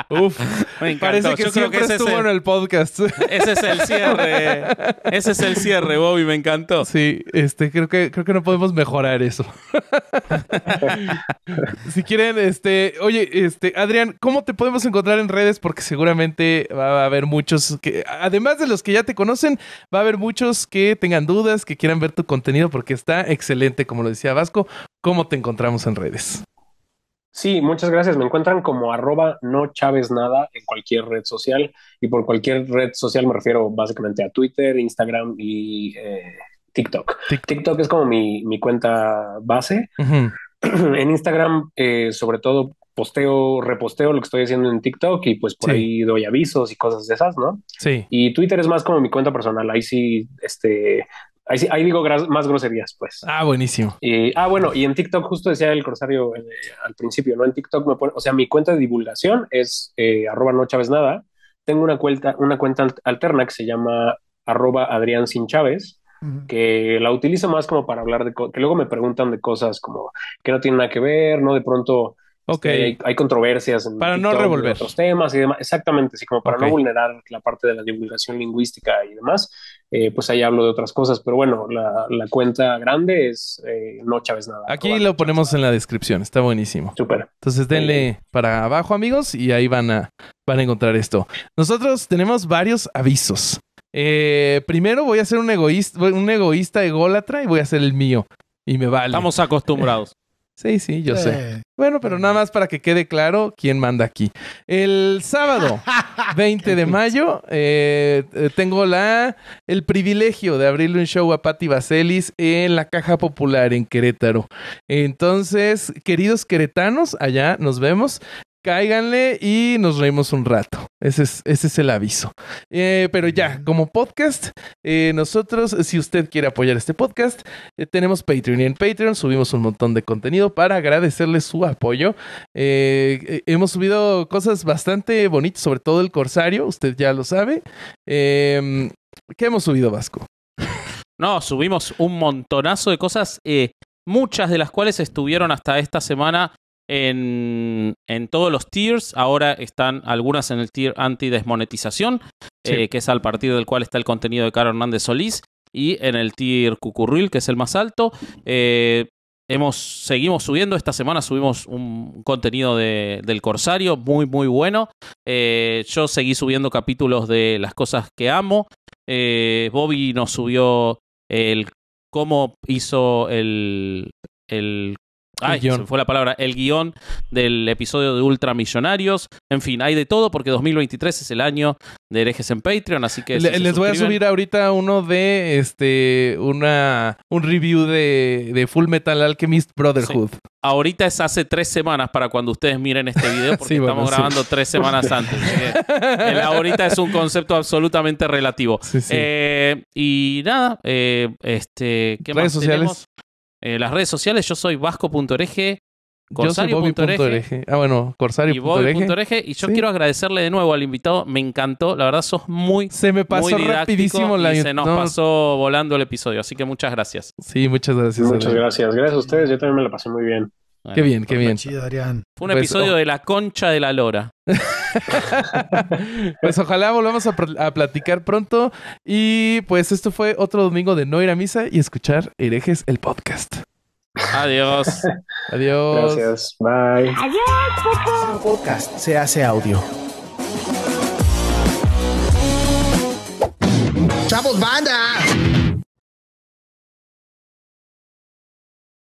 [SPEAKER 2] Uf,
[SPEAKER 3] Me encantó.
[SPEAKER 2] parece que
[SPEAKER 3] Yo creo
[SPEAKER 2] siempre
[SPEAKER 3] ese
[SPEAKER 2] estuvo en el podcast.
[SPEAKER 3] Ese es el cierre. Ese es el cierre, Bobby, me encantó.
[SPEAKER 2] Sí, creo que no podemos mejorar eso. Si quieren, oye, Adrián, ¿cómo te podemos encontrar en redes? Porque seguramente va a haber muchos que, además de los que ya te conocen, va a haber muchos que tengan dudas, que quieran ver tu contenido, porque está excelente, como lo decía Vasco. ¿Cómo te encontramos en redes?
[SPEAKER 1] Sí, muchas gracias. Me encuentran como @nochavezNada en cualquier red social, y por cualquier red social me refiero básicamente a Twitter, Instagram y TikTok. TikTok es como mi cuenta base.
[SPEAKER 2] Uh-huh.
[SPEAKER 1] En Instagram, sobre todo, reposteo lo que estoy haciendo en TikTok y pues por ahí doy avisos y cosas de esas, ¿no?
[SPEAKER 2] Sí.
[SPEAKER 1] Y Twitter es más como mi cuenta personal. Ahí digo más groserías, pues.
[SPEAKER 2] Ah, buenísimo.
[SPEAKER 1] Bueno, y en TikTok, justo decía el Corsario al principio, ¿no? En TikTok o sea, mi cuenta de divulgación es @nochaveznada. Tengo una cuenta alterna que se llama @AdriánSinChávez, que la utilizo más como para hablar que luego me preguntan de cosas como que no tienen nada que ver, ¿no? De pronto hay controversias en
[SPEAKER 2] para
[SPEAKER 1] TikTok,
[SPEAKER 2] no revolver
[SPEAKER 1] otros temas y demás. Exactamente, sí, como para no
[SPEAKER 2] Ok.
[SPEAKER 1] vulnerar la parte de la divulgación lingüística y demás. Pues ahí hablo de otras cosas, pero bueno, la cuenta grande es No Chávez Nada.
[SPEAKER 2] Aquí lo ponemos en la descripción, está buenísimo.
[SPEAKER 1] Súper.
[SPEAKER 2] Entonces denle para abajo, amigos, y ahí van a encontrar esto. Nosotros tenemos varios avisos. Primero voy a ser un egoísta ególatra y voy a hacer el mío. Y me vale.
[SPEAKER 3] Estamos acostumbrados.
[SPEAKER 2] Sí, yo sé. Bueno, pero nada más para que quede claro quién manda aquí. El sábado 20 de mayo tengo el privilegio de abrirle un show a Patti Vaselis en la Caja Popular en Querétaro. Entonces, queridos queretanos, allá nos vemos. Cáiganle y nos reímos un rato. Ese es el aviso. Pero ya, como podcast, nosotros, si usted quiere apoyar este podcast, tenemos Patreon. Y en Patreon subimos un montón de contenido para agradecerles su apoyo. Hemos subido cosas bastante bonitas, sobre todo el Corsario, usted ya lo sabe. ¿Qué hemos subido, Vasco?
[SPEAKER 3] No, subimos un montonazo de cosas, muchas de las cuales estuvieron hasta esta semana en todos los tiers. Ahora están algunas en el tier anti-desmonetización, que es al partir del cual está el contenido de Caro Hernández Solís, y en el tier Cucurril, que es el más alto. Seguimos subiendo. Esta semana subimos un contenido del Corsario muy, muy bueno. Yo seguí subiendo capítulos de Las Cosas que Amo. Bobby nos subió cómo hizo se me fue la palabra. El guión del episodio de Ultramillonarios. En fin, hay de todo porque 2023 es el año de Herejes en Patreon, así que
[SPEAKER 2] les voy a subir ahorita uno de un review de Full Metal Alchemist Brotherhood.
[SPEAKER 3] Sí. Ahorita es hace 3 semanas para cuando ustedes miren este video, porque estamos grabando 3 semanas antes. El ahorita es un concepto absolutamente relativo.
[SPEAKER 2] Sí.
[SPEAKER 3] Y nada, ¿qué
[SPEAKER 2] redes
[SPEAKER 3] más
[SPEAKER 2] sociales?
[SPEAKER 3] tenemos? Las redes sociales, yo soy vasco.hereje corsario.org.
[SPEAKER 2] Ah, bueno, corsario.org.
[SPEAKER 3] Y yo quiero agradecerle de nuevo al invitado. Me encantó. La verdad, sos
[SPEAKER 2] Se me pasó rapidísimo
[SPEAKER 3] y se nos pasó volando el episodio. Así que muchas gracias.
[SPEAKER 2] Sí, muchas gracias.
[SPEAKER 1] Muchas gracias. Gracias a ustedes. Yo también me la pasé muy bien.
[SPEAKER 2] Bueno, qué bien, qué bien.
[SPEAKER 4] Chido, Adrián.
[SPEAKER 3] Fue un episodio de la concha de la lora.
[SPEAKER 2] Pues ojalá volvamos a platicar pronto. Y pues esto fue otro domingo de no ir a misa y escuchar Herejes, el podcast.
[SPEAKER 3] Adiós.
[SPEAKER 2] Adiós.
[SPEAKER 1] Gracias. Bye.
[SPEAKER 5] Adiós,
[SPEAKER 6] Un podcast se hace audio.
[SPEAKER 5] ¡Chavos, banda!